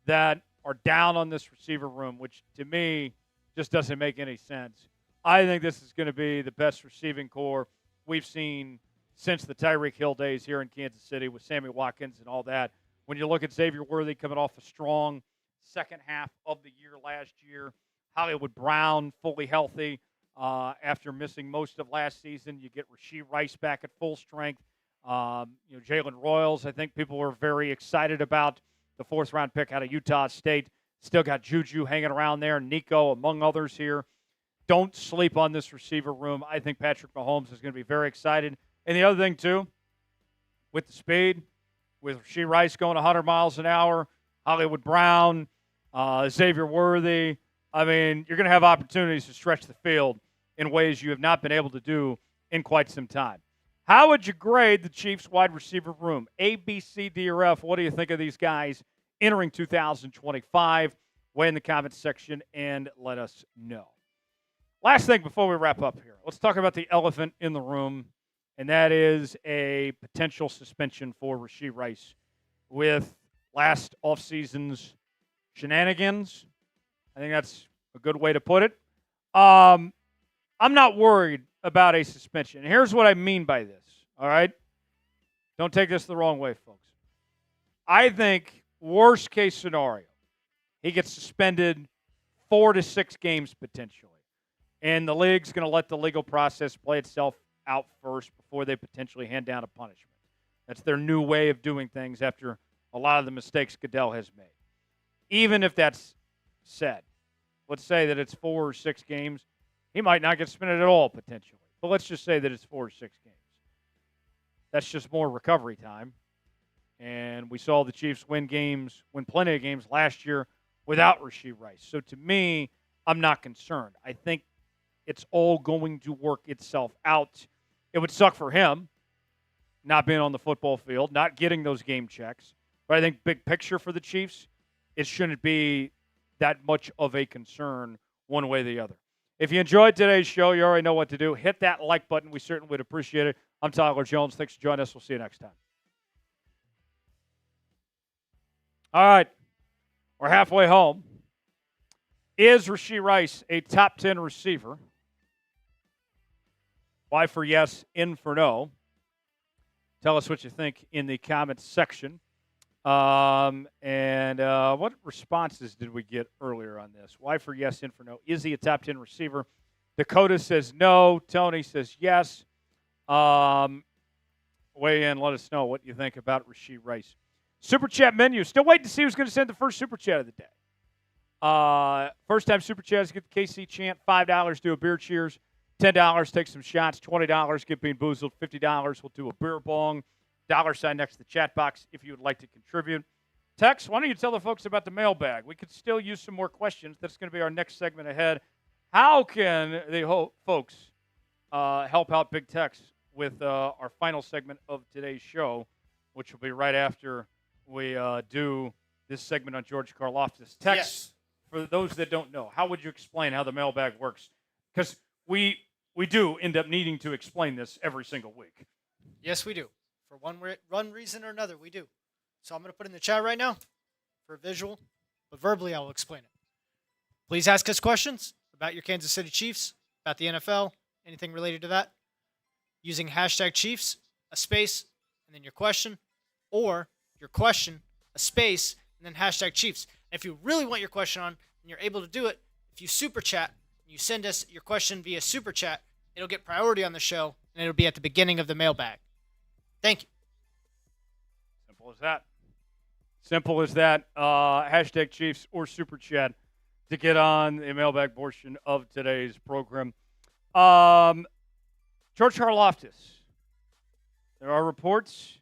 that are down on this receiver room, which to me just doesn't make any sense. I think this is going to be the best receiving core we've seen since the Tyreek Hill days here in Kansas City with Sammy Watkins and all that. When you look at Xavier Worthy coming off a strong second half of the year last year, Hollywood Brown fully healthy after missing most of last season. You get Rashee Rice back at full strength. Jalen Royals, I think people were very excited about the 4th-round pick out of Utah State. Still got Juju hanging around there, Nico among others here. Don't sleep on this receiver room. I think Patrick Mahomes is going to be very excited. And the other thing, too, with the speed, with Rashee Rice going 100 miles an hour, Hollywood Brown, Xavier Worthy, I mean, you're going to have opportunities to stretch the field in ways you have not been able to do in quite some time. How would you grade the Chiefs wide receiver room? A, B, C, D, or F? What do you think of these guys entering 2025? Weigh in the comments section and let us know. Last thing before we wrap up here, let's talk about the elephant in the room, and that is a potential suspension for Rashee Rice with last offseason's shenanigans. I think that's a good way to put it. I'm not worried about a suspension. And here's what I mean by this, all right? Don't take this the wrong way, folks. I think worst case scenario, he gets suspended 4 to 6 games potentially. And the league's going to let the legal process play itself out first before they potentially hand down a punishment. That's their new way of doing things after a lot of the mistakes Goodell has made. Even if that's said, let's say that it's 4 or 6 games. He might not get suspended at all, potentially. But let's just say that it's 4 or 6 games. That's just more recovery time. And we saw the Chiefs win plenty of games last year without Rashee Rice. So to me, I'm not concerned. I think it's all going to work itself out. It would suck for him not being on the football field, not getting those game checks. But I think big picture for the Chiefs, it shouldn't be that much of a concern one way or the other. If you enjoyed today's show, you already know what to do. Hit that like button. We certainly would appreciate it. I'm Tyler Jones. Thanks for joining us. We'll see you next time. All right. We're halfway home. Is Rashee Rice a top 10 receiver? Y for yes, N for no. Tell us what you think in the comments section. What responses did we get earlier on this? Y for yes, N for no. Is he a top 10 receiver? Dakota says no. Tony says yes. Weigh in. Let us know what you think about Rashee Rice. Super Chat menu. Still waiting to see who's going to send the first Super Chat of the day. First time Super Chats, get the KC chant. $5, do a beer cheers. $10, take some shots. $20, get being boozled. $50, we'll do a beer bong. $sign next to the chat box if you would like to contribute. Tex, why don't you tell the folks about the mailbag? We could still use some more questions. That's going to be our next segment ahead. How can the folks help out Big Tex with our final segment of today's show, which will be right after we do this segment on George Karlaftis? Tex, yes. For those that don't know, how would you explain how the mailbag works? Because we do end up needing to explain this every single week. Yes, we do. For one reason or another, we do. So I'm going to put it in the chat right now for a visual, but verbally I will explain it. Please ask us questions about your Kansas City Chiefs, about the NFL, anything related to that, using hashtag Chiefs, a space, and then your question, or your question, a space, and then hashtag Chiefs. And if you really want your question on, and you're able to do it, if you super chat, and you send us your question via super chat, it'll get priority on the show, and it'll be at the beginning of the mailbag. Thank you. Simple as that. Simple as that. Hashtag Chiefs or super chat to get on the mailbag portion of today's program. George Karlaftis. There are reports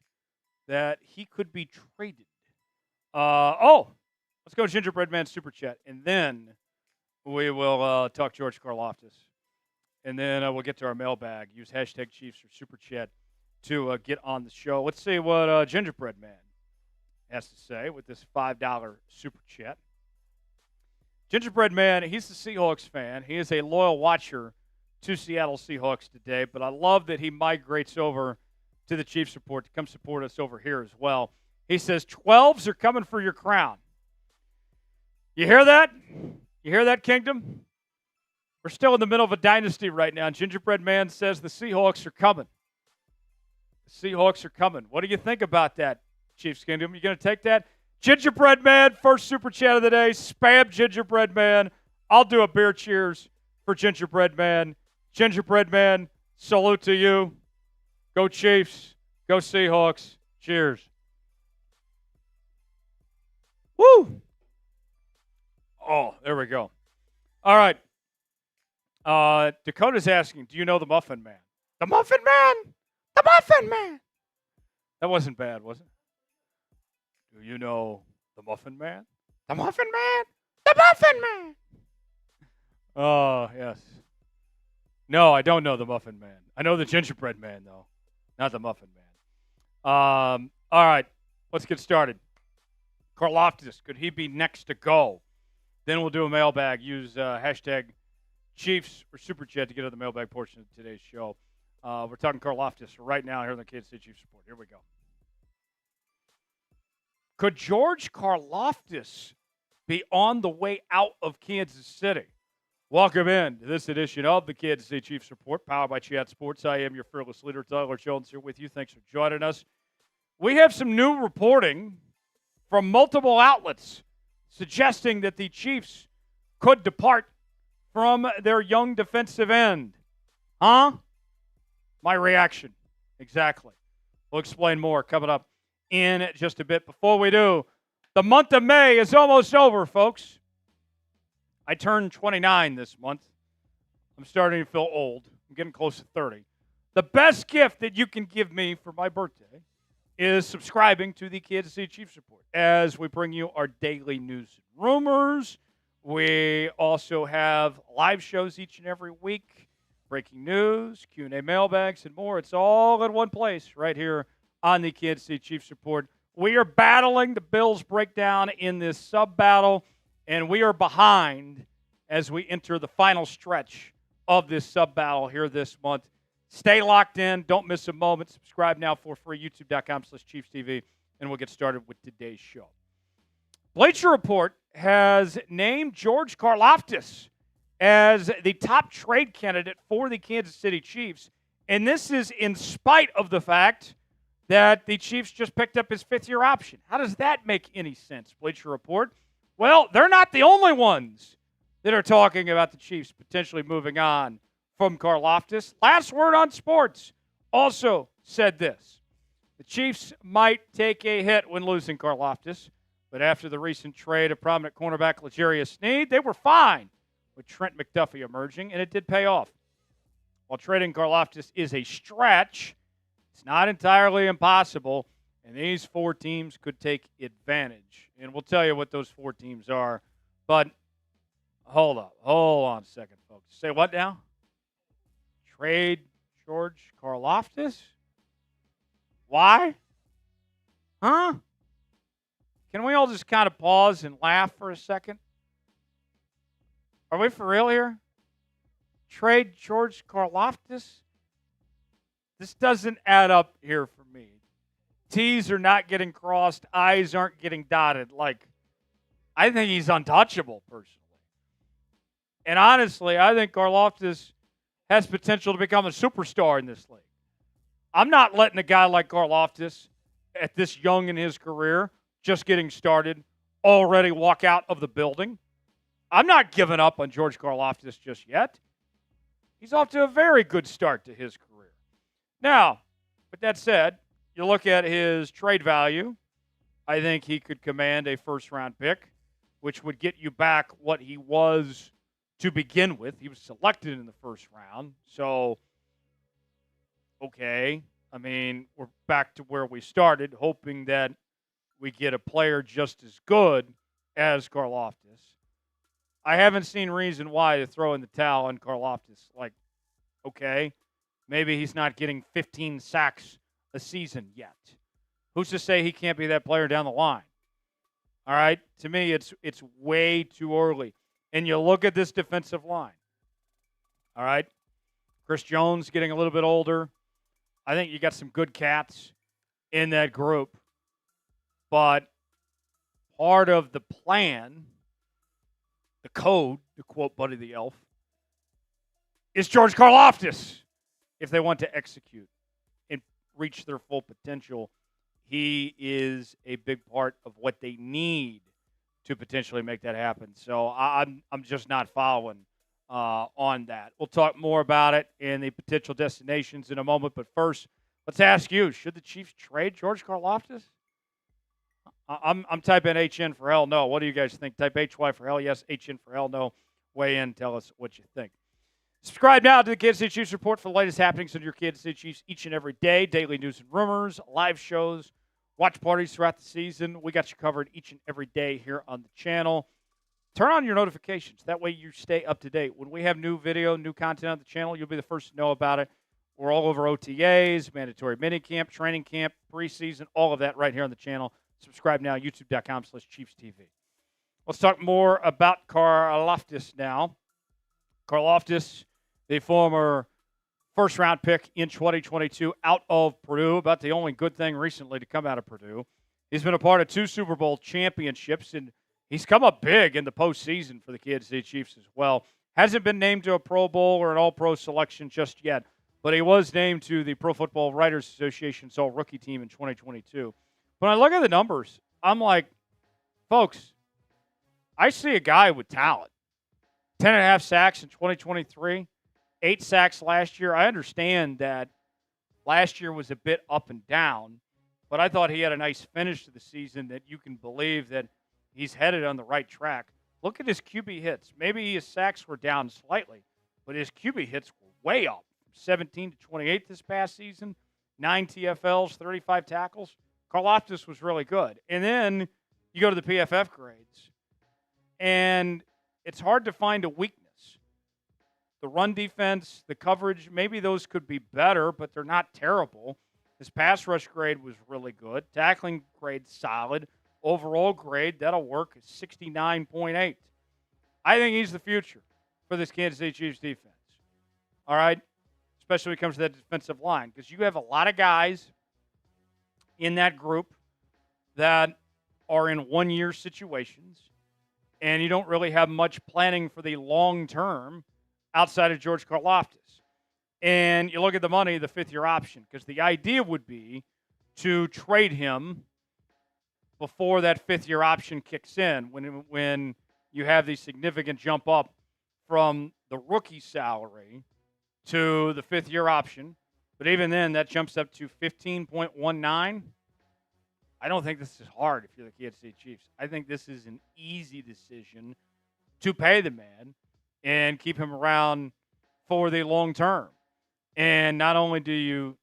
that he could be traded. Let's go Gingerbread Man super chat, and then we will talk George Karlaftis. And then we'll get to our mailbag. Use hashtag Chiefs or super chat to get on the show. Let's see what Gingerbread Man has to say with this $5 super chat. Gingerbread Man, he's a Seahawks fan. He is a loyal watcher to Seattle Seahawks today, but I love that he migrates over to the Chiefs support to come support us over here as well. He says, 12s are coming for your crown. You hear that? You hear that, Kingdom? We're still in the middle of a dynasty right now. Gingerbread Man says the Seahawks are coming. The Seahawks are coming. What do you think about that, Chiefs Kingdom? You going to take that? Gingerbread Man, first super chat of the day. Spam Gingerbread Man. I'll do a beer cheers for Gingerbread Man. Gingerbread Man, salute to you. Go Chiefs. Go Seahawks. Cheers. Woo! Oh, there we go. All right. Dakota's asking, do you know the Muffin Man? The Muffin Man! The Muffin Man! That wasn't bad, was it? Do you know the Muffin Man? The Muffin Man? The Muffin Man! Oh, yes. No, I don't know the Muffin Man. I know the Gingerbread Man, though. Not the Muffin Man. All right. Let's get started. Karlaftis, could he be next to go? Then we'll do a mailbag. Use hashtag Chiefs or Super Chat to get to the mailbag portion of today's show. We're talking Karlaftis right now here on the Kansas City Chiefs Report. Here we go. Could George Karlaftis be on the way out of Kansas City? Welcome in to this edition of the Kansas City Chiefs Report, powered by Chat Sports. I am your fearless leader, Tyler Jones, here with you. Thanks for joining us. We have some new reporting from multiple outlets suggesting that the Chiefs could depart from their young defensive end. Huh? My reaction. Exactly. We'll explain more coming up in just a bit. Before we do, the month of May is almost over, folks. I turned 29 this month. I'm starting to feel old. I'm getting close to 30. The best gift that you can give me for my birthday is subscribing to the Kansas City Chiefs Report as we bring you our daily news and rumors. We also have live shows each and every week, breaking news, Q&A mailbags, and more. It's all in one place right here on the Kansas City Chiefs Report. We are battling the Bills breakdown in this sub-battle, and we are behind as we enter the final stretch of this sub-battle here this month. Stay locked in. Don't miss a moment. Subscribe now for free, youtube.com/ChiefsTV, and we'll get started with today's show. Bleacher Report has named George Karlaftis as the top trade candidate for the Kansas City Chiefs, and this is in spite of the fact that the Chiefs just picked up his fifth-year option. How does that make any sense, Bleacher Report? Well, they're not the only ones that are talking about the Chiefs potentially moving on from Karlaftis. Last Word on Sports also said this. The Chiefs might take a hit when losing Karlaftis, but after the recent trade of prominent cornerback L'Jarius Sneed, they were fine with Trent McDuffie emerging, and it did pay off. While trading Karlaftis is a stretch, it's not entirely impossible, and these four teams could take advantage. And we'll tell you what those four teams are. But hold on a second, folks. Say what now? Trade George Karlaftis? Why? Huh? Can we all just kind of pause and laugh for a second? Are we for real here? Trade George Karlaftis? This doesn't add up here for me. T's are not getting crossed. I's aren't getting dotted. Like, I think he's untouchable, personally. And honestly, I think Karlaftis has potential to become a superstar in this league. I'm not letting a guy like Karlaftis, at this young in his career, just getting started, already walk out of the building. I'm not giving up on George Karlaftis just yet. He's off to a very good start to his career. Now, with that said, you look at his trade value, I think he could command a first-round pick, which would get you back what he was to begin with. He was selected in the first round. So, okay. I mean, we're back to where we started, hoping that we get a player just as good as Karlaftis. I haven't seen reason why to throw in the towel on Karlaftis. Like, okay, maybe he's not getting 15 sacks a season yet. Who's to say he can't be that player down the line? All right? To me, it's way too early. And you look at this defensive line. All right? Chris Jones getting a little bit older. I think you got some good cats in that group. But part of the plan, the code, to quote Buddy the Elf, is George Karlaftis. If they want to execute and reach their full potential, he is a big part of what they need to potentially make that happen. So I'm just not following on that. We'll talk more about it and the potential destinations in a moment. But first, let's ask you, should the Chiefs trade George Karlaftis? I'm typing HN for hell no. What do you guys think? Type HY for hell yes, HN for hell no. Weigh in, tell us what you think. Subscribe now to the Kansas City Chiefs Report for the latest happenings on your Kansas City Chiefs each and every day. Daily news and rumors, live shows, watch parties throughout the season. We got you covered each and every day here on the channel. Turn on your notifications. That way you stay up to date. When we have new video, new content on the channel, you'll be the first to know about it. We're all over OTAs, mandatory minicamp, training camp, preseason, all of that right here on the channel. Subscribe now, youtube.com/ChiefsTV. Let's talk more about Karlaftis now. Karlaftis, the former first-round pick in 2022 out of Purdue, about the only good thing recently to come out of Purdue. He's been a part of 2 Super Bowl championships, and he's come up big in the postseason for the Kansas City Chiefs as well. Hasn't been named to a Pro Bowl or an All-Pro selection just yet, but he was named to the Pro Football Writers Association's All-Rookie team in 2022. When I look at the numbers, I'm like, folks, I see a guy with talent. 10.5 sacks in 2023, 8 sacks last year. I understand that last year was a bit up and down, but I thought he had a nice finish to the season that you can believe that he's headed on the right track. Look at his QB hits. Maybe his sacks were down slightly, but his QB hits were way up. 17 to 28 this past season, 9 TFLs, 35 tackles. Karlaftis was really good. And then you go to the PFF grades, and it's hard to find a weakness. The run defense, the coverage, maybe those could be better, but they're not terrible. His pass rush grade was really good. Tackling grade solid. Overall grade, that'll work, 69.8. I think he's the future for this Kansas City Chiefs defense. All right? Especially when it comes to that defensive line, because you have a lot of guys in that group that are in one-year situations, and you don't really have much planning for the long term outside of George Karlaftis. And you look at the money, the 5th-year option, because the idea would be to trade him before that 5th-year option kicks in, when you have the significant jump up from the rookie salary to the 5th-year option. But even then, that jumps up to 15.19. I don't think this is hard if you're the Kansas City Chiefs. I think this is an easy decision to pay the man and keep him around for the long term. And not only did you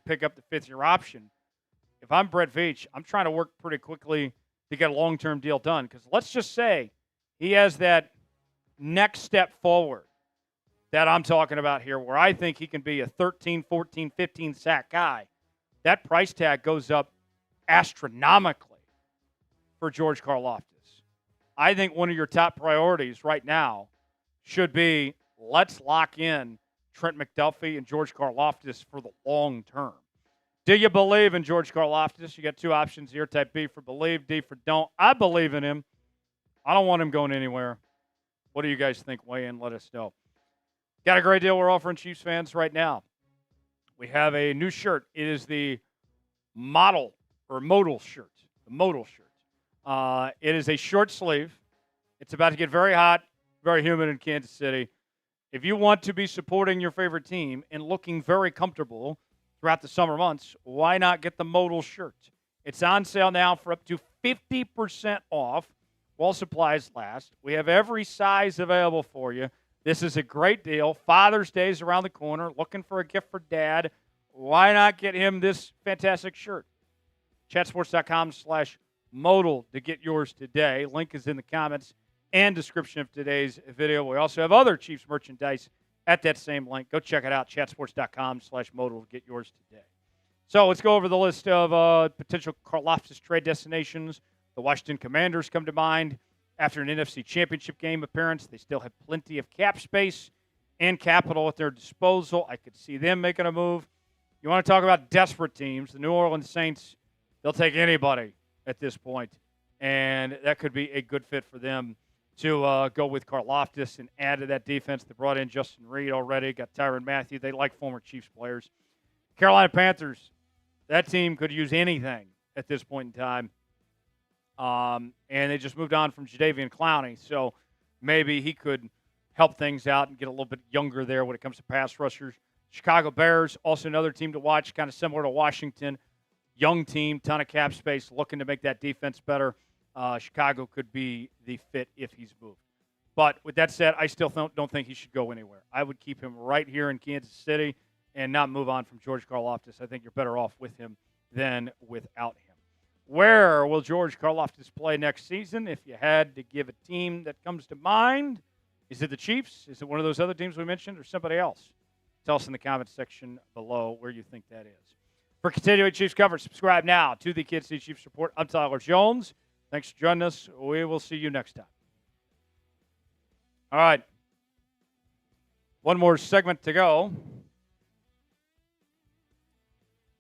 pick up the 5th-year option, if I'm Brett Veach, I'm trying to work pretty quickly to get a long-term deal done. Because let's just say he has that next step forward that I'm talking about here, where I think he can be a 13, 14, 15 sack guy. That price tag goes up astronomically for George Karlaftis. I think one of your top priorities right now should be, let's lock in Trent McDuffie and George Karlaftis for the long term. Do you believe in George Karlaftis? You got 2 options here. Type B for believe, D for don't. I believe in him. I don't want him going anywhere. What do you guys think? Weigh in. Let us know. Got a great deal we're offering Chiefs fans right now. We have a new shirt. It is the modal shirt. The modal shirt. It is a short sleeve. It's about to get very hot, very humid in Kansas City. If you want to be supporting your favorite team and looking very comfortable throughout the summer months, why not get the modal shirt? It's on sale now for up to 50% off while supplies last. We have every size available for you. This is a great deal. Father's Day is around the corner. Looking for a gift for Dad. Why not get him this fantastic shirt? Chatsports.com/modal to get yours today. Link is in the comments and description of today's video. We also have other Chiefs merchandise at that same link. Go check it out, chatsports.com/modal to get yours today. So let's go over the list of potential Karlaftis trade destinations. The Washington Commanders come to mind. After an NFC Championship game appearance, they still have plenty of cap space and capital at their disposal. I could see them making a move. You want to talk about desperate teams, the New Orleans Saints, they'll take anybody at this point, and that could be a good fit for them to go with Karlaftis and add to that defense. They brought in Justin Reed already, got Tyrann Mathieu. They like former Chiefs players. Carolina Panthers, that team could use anything at this point in time. And they just moved on from Jadeveon Clowney, so maybe he could help things out and get a little bit younger there when it comes to pass rushers. Chicago Bears, also another team to watch, kind of similar to Washington. Young team, ton of cap space, looking to make that defense better. Chicago could be the fit if he's moved. But with that said, I still don't think he should go anywhere. I would keep him right here in Kansas City and not move on from George Karlaftis. I think you're better off with him than without him. Where will George Karlaftis play next season? If you had to give a team that comes to mind, is it the Chiefs? Is it one of those other teams we mentioned or somebody else? Tell us in the comments section below where you think that is. For continuing Chiefs coverage, subscribe now to the Kansas City Chiefs Report. I'm Tyler Jones. Thanks for joining us. We will see you next time. All right. One more segment to go.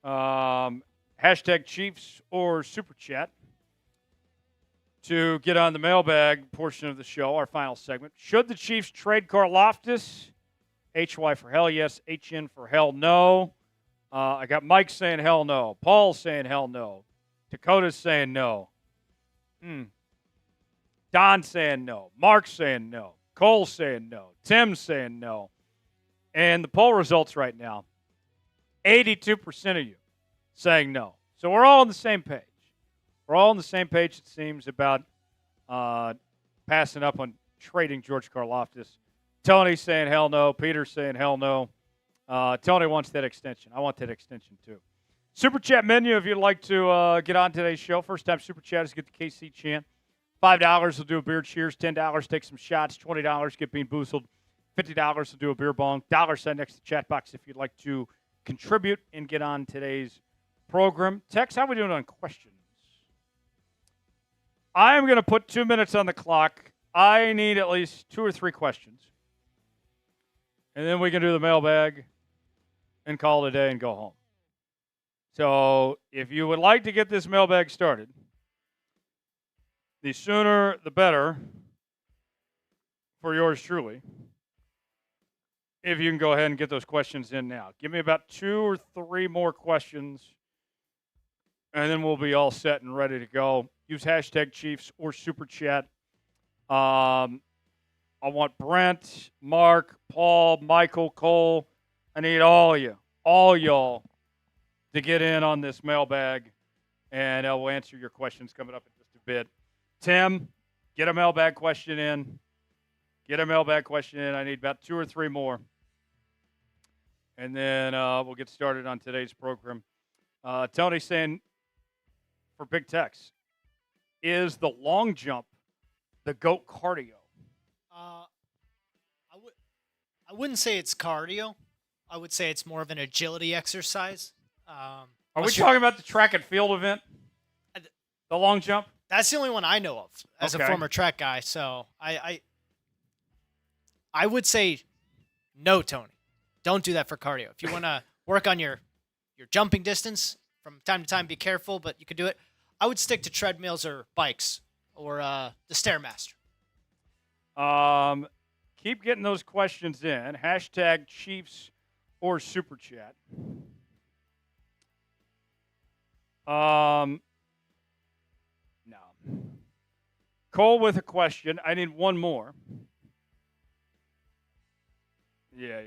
Hashtag Chiefs or Super Chat to get on the mailbag portion of the show, our final segment. Should the Chiefs trade Karlaftis? HY for hell yes, HN for hell no. I got Mike saying hell no. Paul saying hell no. Dakota's saying no. Don saying no. Mark saying no. Cole saying no. Tim saying no. And the poll results right now, 82% of you saying no. So we're all on the same page. We're all on the same page, it seems, about passing up on trading George Karlaftis. Tony saying hell no. Peter saying hell no. Tony wants that extension. I want that extension too. Super Chat menu if you'd like to get on today's show. First time Super Chat is get the KC chant. $5 will do a beer cheers. $10 take some shots. $20 get bean boozled. $50 will do a beer bong. $sign next to the chat box if you'd like to contribute and get on today's program. Tex, how are we doing on questions? I am going to put 2 minutes on the clock. I need at least 2 or 3 questions. And then we can do the mailbag and call it a day and go home. So if you would like to get this mailbag started, the sooner the better for yours truly. If you can go ahead and get those questions in now. Give me about 2 or 3 more questions, and then we'll be all set and ready to go. Use hashtag Chiefs or Super Chat. I want Brent, Mark, Paul, Michael, Cole. I need all y'all to get in on this mailbag, and we'll answer your questions coming up in just a bit. Tim, get a mailbag question in. I need about 2 or 3 more. And then we'll get started on today's program. Tony saying for Big Tex, is the long jump the GOAT cardio? I wouldn't say it's cardio. I would say it's more of an agility exercise. Are we talking about the track and field event? The long jump? That's the only one I know of as a former track guy. So I would say no, Tony. Don't do that for cardio. If you want to work on your jumping distance from time to time, be careful, but you could do it. I would stick to treadmills or bikes or the Stairmaster. Keep getting those questions in. Hashtag Chiefs or Super Chat. No. Cole with a question. I need one more. Yeah.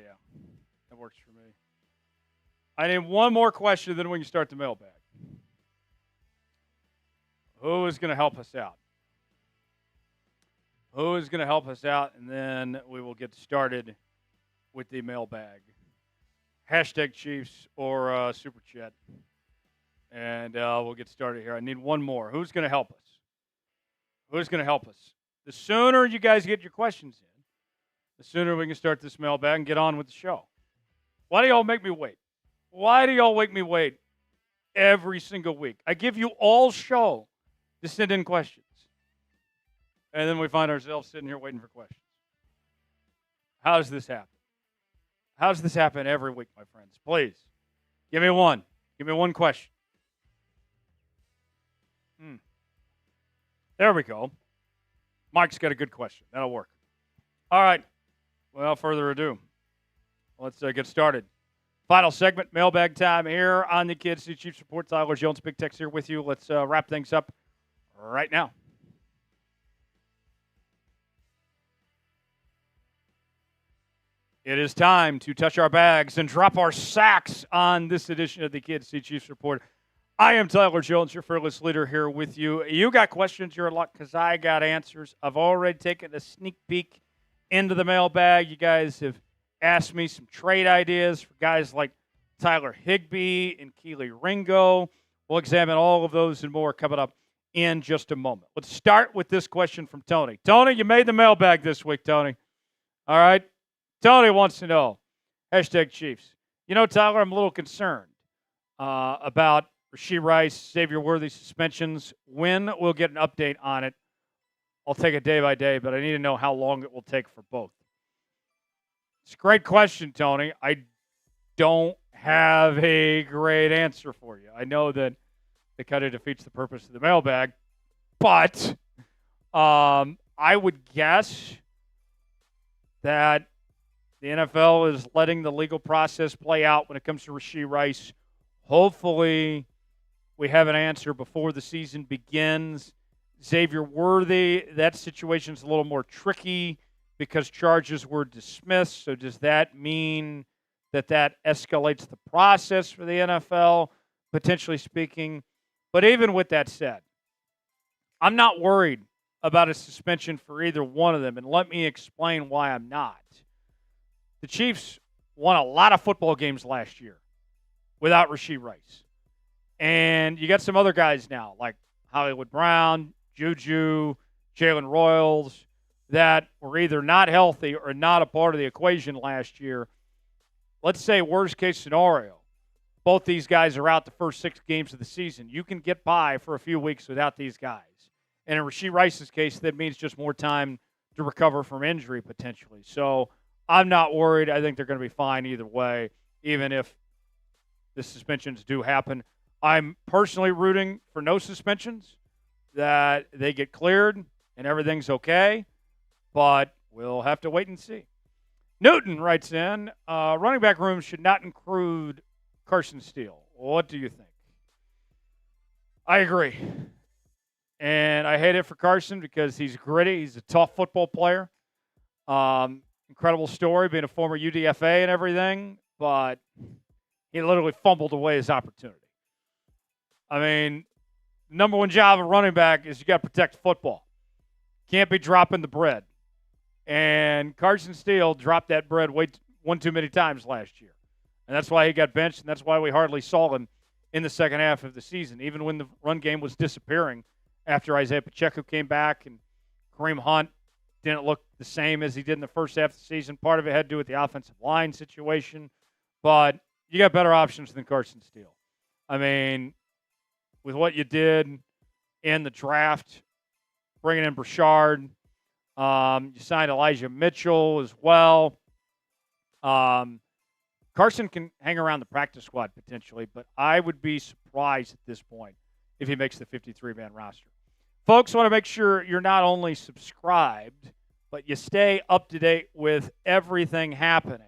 That works for me. I need one more question, then we can start the mailbag. Who is going to help us out? And then we will get started with the mailbag. Hashtag Chiefs or Super Chat. And we'll get started here. I need one more. Who's going to help us? The sooner you guys get your questions in, the sooner we can start this mailbag and get on with the show. Why do y'all make me wait? Why do y'all make me wait every single week? I give you all show to send in questions. And then we find ourselves sitting here waiting for questions. How does this happen? How does this happen every week, my friends? Please, give me one. Give me one question. There we go. Mike's got a good question. That'll work. All right. Without further ado, let's get started. Final segment, mailbag time here on the Kansas City Chiefs Report. Tyler Jones, Big Tex here with you. Let's wrap things up right now. It is time to touch our bags and drop our sacks on this edition of the Kansas City Chiefs Report. I am Tyler Jones, your fearless leader here with you. You got questions, you're in luck because I got answers. I've already taken a sneak peek into the mailbag. You guys have asked me some trade ideas for guys like Tyler Higbee and Keely Ringo. We'll examine all of those and more coming up in just a moment. Let's start with this question from Tony. Tony, you made the mailbag this week, Tony. All right? Tony wants to know, hashtag Chiefs. You know, Tyler, I'm a little concerned about Rashee Rice, Xavier Worthy suspensions. When we'll get an update on it, I'll take it day by day, but I need to know how long it will take for both. It's a great question, Tony. I don't have a great answer for you. I know that it kind of defeats the purpose of the mailbag, but I would guess that the NFL is letting the legal process play out when it comes to Rashee Rice. Hopefully, we have an answer before the season begins. Xavier Worthy, that situation's a little more tricky because charges were dismissed. So does that mean that escalates the process for the NFL, potentially speaking? But even with that said, I'm not worried about a suspension for either one of them, and let me explain why I'm not. The Chiefs won a lot of football games last year without Rashee Rice. And you got some other guys now, like Hollywood Brown, Juju, Jalen Royals, that were either not healthy or not a part of the equation last year. Let's say worst case scenario, both these guys are out the first 6 games of the season. You can get by for a few weeks without these guys. And in Rashee Rice's case, that means just more time to recover from injury potentially. So I'm not worried. I think they're going to be fine either way, even if the suspensions do happen. I'm personally rooting for no suspensions, that they get cleared and everything's okay, but we'll have to wait and see. Newton writes in, running back room should not include Carson Steele. What do you think? I agree. And I hate it for Carson because he's gritty. He's a tough football player. Incredible story, being a former UDFA and everything, but he literally fumbled away his opportunity. I mean, number one job of running back is you got to protect football. Can't be dropping the bread. And Carson Steele dropped that bread one too many times last year. And that's why he got benched, and that's why we hardly saw him in the second half of the season, even when the run game was disappearing after Isaiah Pacheco came back and Kareem Hunt didn't look the same as he did in the first half of the season. Part of it had to do with the offensive line situation. But you got better options than Carson Steele. I mean, with what you did in the draft, bringing in Brashard, you signed Elijah Mitchell as well. Carson can hang around the practice squad potentially, but I would be surprised at this point if he makes the 53-man roster. Folks, want to make sure you're not only subscribed but you stay up to date with everything happening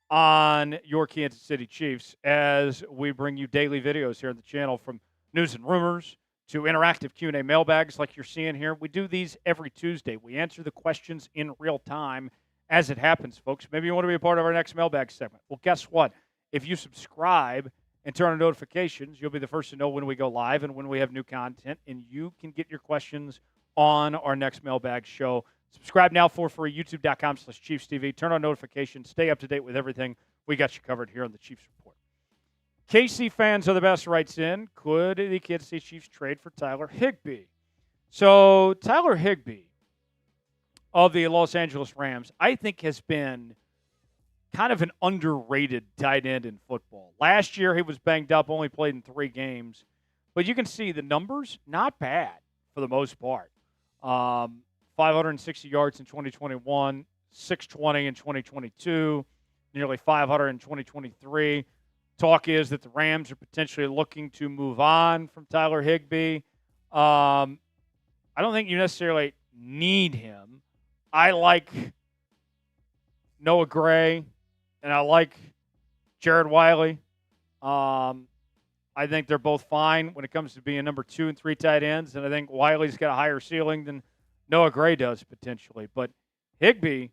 on your Kansas City Chiefs as we bring you daily videos here on the channel, from news and rumors to interactive Q&A mailbags like you're seeing here. We do these every Tuesday. We answer the questions in real time as it happens, folks. Maybe you want to be a part of our next mailbag segment. Well, guess what? If you subscribe and turn on notifications, you'll be the first to know when we go live and when we have new content, and you can get your questions on our next mailbag show. Subscribe now for free, youtube.com/ChiefsTV. Turn on notifications. Stay up to date with everything. We got you covered here on the Chiefs Report. KC fans are the best. Writes in, could the Kansas City Chiefs trade for Tyler Higbee? So Tyler Higbee of the Los Angeles Rams, I think, has been kind of an underrated tight end in football. Last year he was banged up, only played in 3 games. But you can see the numbers, not bad for the most part. 560 yards in 2021, 620 in 2022, nearly 500 in 2023. Talk is that the Rams are potentially looking to move on from Tyler Higbee. I don't think you necessarily need him. I like Noah Gray, and I like Jared Wiley. I think they're both fine when it comes to being number 2 and 3 tight ends, and I think Wiley's got a higher ceiling than Noah Gray does potentially. But Higbee,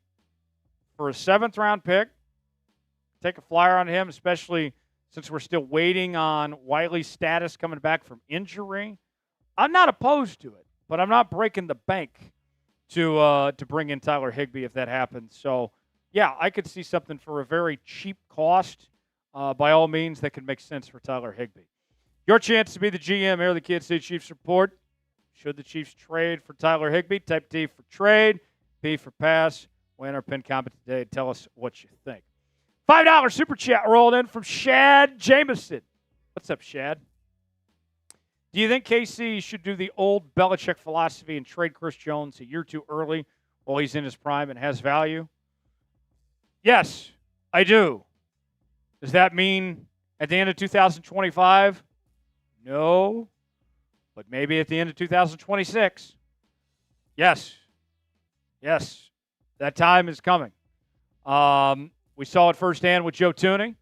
for a 7th-round pick, take a flyer on him, especially since we're still waiting on Wiley's status coming back from injury. I'm not opposed to it, but I'm not breaking the bank to bring in Tyler Higbee if that happens. So, yeah, I could see something for a very cheap cost, by all means, that could make sense for Tyler Higbee. Your chance to be the GM here of the Kansas City Chiefs Report. Should the Chiefs trade for Tyler Higbee? Type T for trade, P for pass. We'll enter pin comment today. Tell us what you think. $5 super chat rolled in from Shad Jameson. What's up, Shad? Do you think KC should do the old Belichick philosophy and trade Chris Jones a year too early while he's in his prime and has value? Yes, I do. Does that mean at the end of 2025? No. But maybe at the end of 2026? Yes. Yes. That time is coming. We saw it firsthand with Joe Thuney.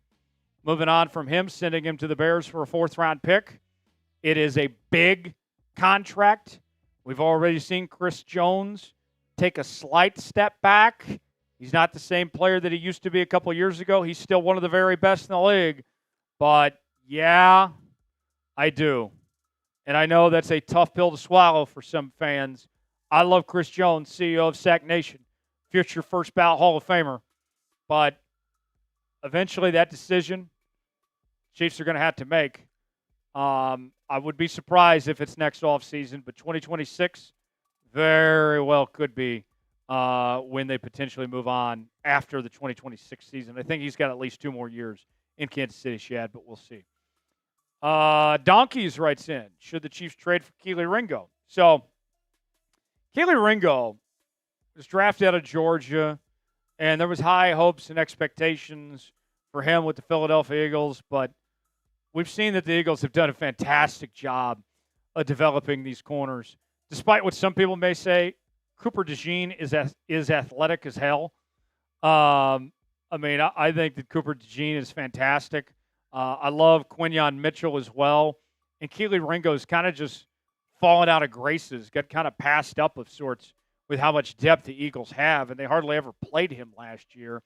Moving on from him, sending him to the Bears for a 4th-round pick. It is a big contract. We've already seen Chris Jones take a slight step back. He's not the same player that he used to be a couple years ago. He's still one of the very best in the league. But, yeah, I do. And I know that's a tough pill to swallow for some fans. I love Chris Jones, CEO of Sack Nation, future first ballot Hall of Famer. But eventually that decision, Chiefs are going to have to make. I would be surprised if it's next offseason, but 2026 very well could be when they potentially move on after the 2026 season. I think he's got at least 2 more years in Kansas City, Shad, but we'll see. Donkeys writes in, should the Chiefs trade for Kelee Ringo? So, Kelee Ringo was drafted out of Georgia, and there was high hopes and expectations for him with the Philadelphia Eagles, but we've seen that the Eagles have done a fantastic job of developing these corners. Despite what some people may say, Cooper DeJean is athletic as hell. I think that Cooper DeJean is fantastic. I love Quinyon Mitchell as well. And Kelee Ringo's kind of just fallen out of graces, got kind of passed up of sorts with how much depth the Eagles have, and they hardly ever played him last year.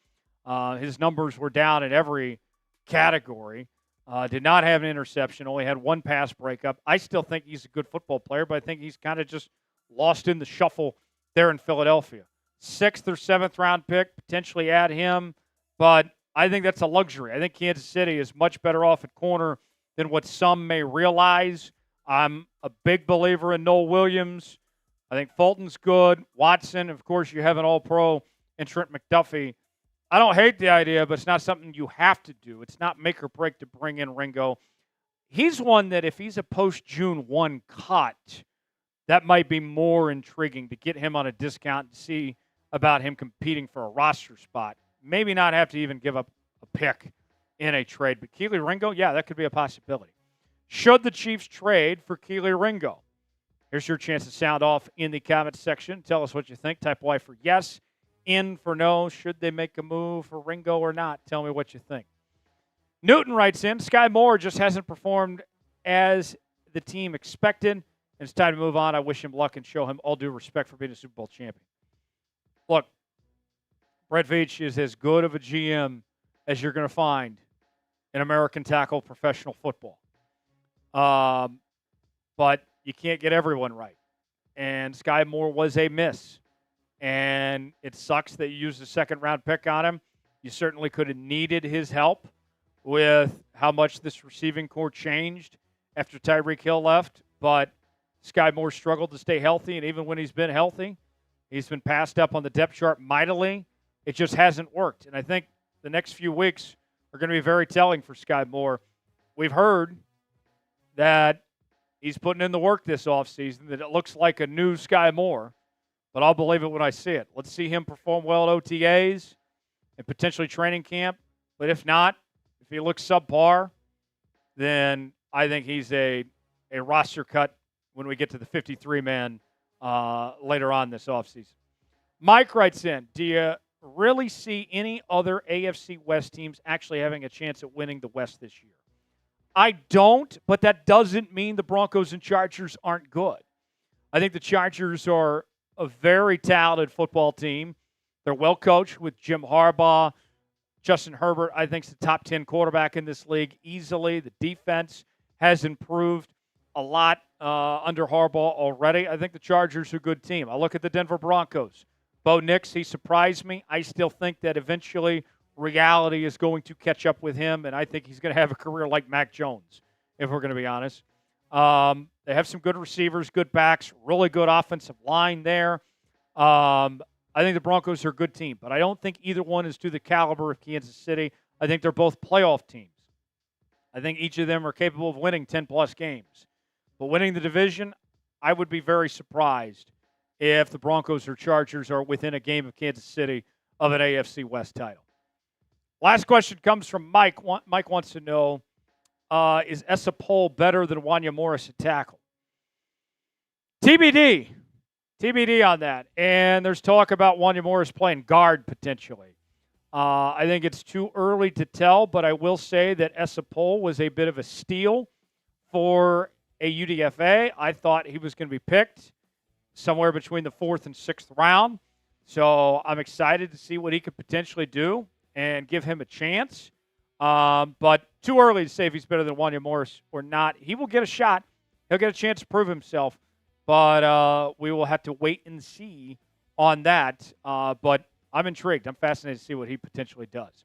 His numbers were down in every category. Did not have an interception, only had 1 pass breakup. I still think he's a good football player, but I think he's kind of just lost in the shuffle there in Philadelphia. 6th or 7th round pick, potentially add him, but I think that's a luxury. I think Kansas City is much better off at corner than what some may realize. I'm a big believer in Nohl Williams. I think Fulton's good. Watson, of course, you have an all-pro in Trent McDuffie. I don't hate the idea, but it's not something you have to do. It's not make or break to bring in Ringo. He's one that if he's a post-June 1 cut, that might be more intriguing to get him on a discount and see about him competing for a roster spot. Maybe not have to even give up a pick in a trade. But Kelee Ringo, yeah, that could be a possibility. Should the Chiefs trade for Kelee Ringo? Here's your chance to sound off in the comments section. Tell us what you think. Type Y for yes, in for no. Should they make a move for Ringo or not? Tell me what you think. Newton writes in, Skyy Moore just hasn't performed as the team expected. It's time to move on. I wish him luck and show him all due respect for being a Super Bowl champion. Look, Brett Veach is as good of a GM as you're going to find in American tackle professional football. But you can't get everyone right. And Skyy Moore was a miss. And it sucks that you used a second-round pick on him. You certainly could have needed his help with how much this receiving core changed after Tyreek Hill left. But Skyy Moore struggled to stay healthy, and even when he's been healthy, he's been passed up on the depth chart mightily. It just hasn't worked. And I think the next few weeks are going to be very telling for Skyy Moore. We've heard that he's putting in the work this offseason, that it looks like a new Skyy Moore, but I'll believe it when I see it. Let's see him perform well at OTAs and potentially training camp. But if not, if he looks subpar, then I think he's a roster cut when we get to the 53-man later on this offseason. Mike writes in, do you really see any other AFC West teams actually having a chance at winning the West this year? I don't, but that doesn't mean the Broncos and Chargers aren't good. I think the Chargers are a very talented football team. They're well coached with Jim Harbaugh. Justin Herbert, I think, is the top 10 quarterback in this league easily. The defense has improved a lot under Harbaugh already. I think the Chargers are a good team. I look at the Denver Broncos. Bo Nix, he surprised me. I still think that eventually reality is going to catch up with him, and I think he's going to have a career like Mac Jones, if we're going to be honest. They have some good receivers, good backs, really good offensive line there. I think the Broncos are a good team, but I don't think either one is to the caliber of Kansas City. I think they're both playoff teams. I think each of them are capable of winning 10-plus games. But winning the division, I would be very surprised if the Broncos or Chargers are within a game of Kansas City of an AFC West title. Last question comes from Mike. Mike wants to know, is Essa Pohl better than Wanya Morris at tackle? TBD on that. And there's talk about Wanya Morris playing guard potentially. I think it's too early to tell, but I will say that Essa Pohl was a bit of a steal for a UDFA. I thought he was going to be picked somewhere between the 4th and 6th round. So I'm excited to see what he could potentially do and give him a chance. But too early to say if he's better than Wanya Morris or not. He will get a shot. He'll get a chance to prove himself. But we will have to wait and see on that. But I'm intrigued. I'm fascinated to see what he potentially does.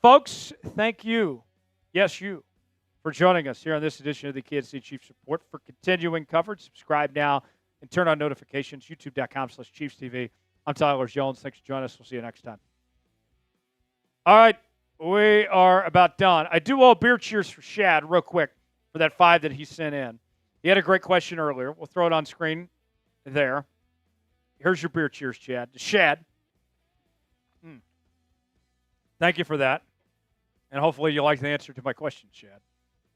Folks, thank you. Yes, you. For joining us here on this edition of the Kansas City Chiefs Report. For continuing coverage, subscribe now and turn on notifications. YouTube.com/Chiefs TV. I'm Tyler Jones. Thanks for joining us. We'll see you next time. All right, we are about done. I do owe beer cheers for Shad real quick for that 5 that he sent in. He had a great question earlier. We'll throw it on screen there. Here's your beer cheers, Chad. Shad. Thank you for that. And hopefully you like the answer to my question, Shad.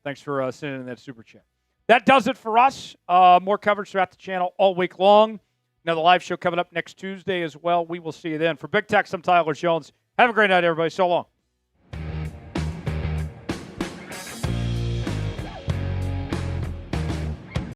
Thanks for sending in that super chat. That does it for us. More coverage throughout the channel all week long. Another live show coming up next Tuesday as well. We will see you then. For Big Tex, I'm Tyler Jones. Have a great night, everybody. So long.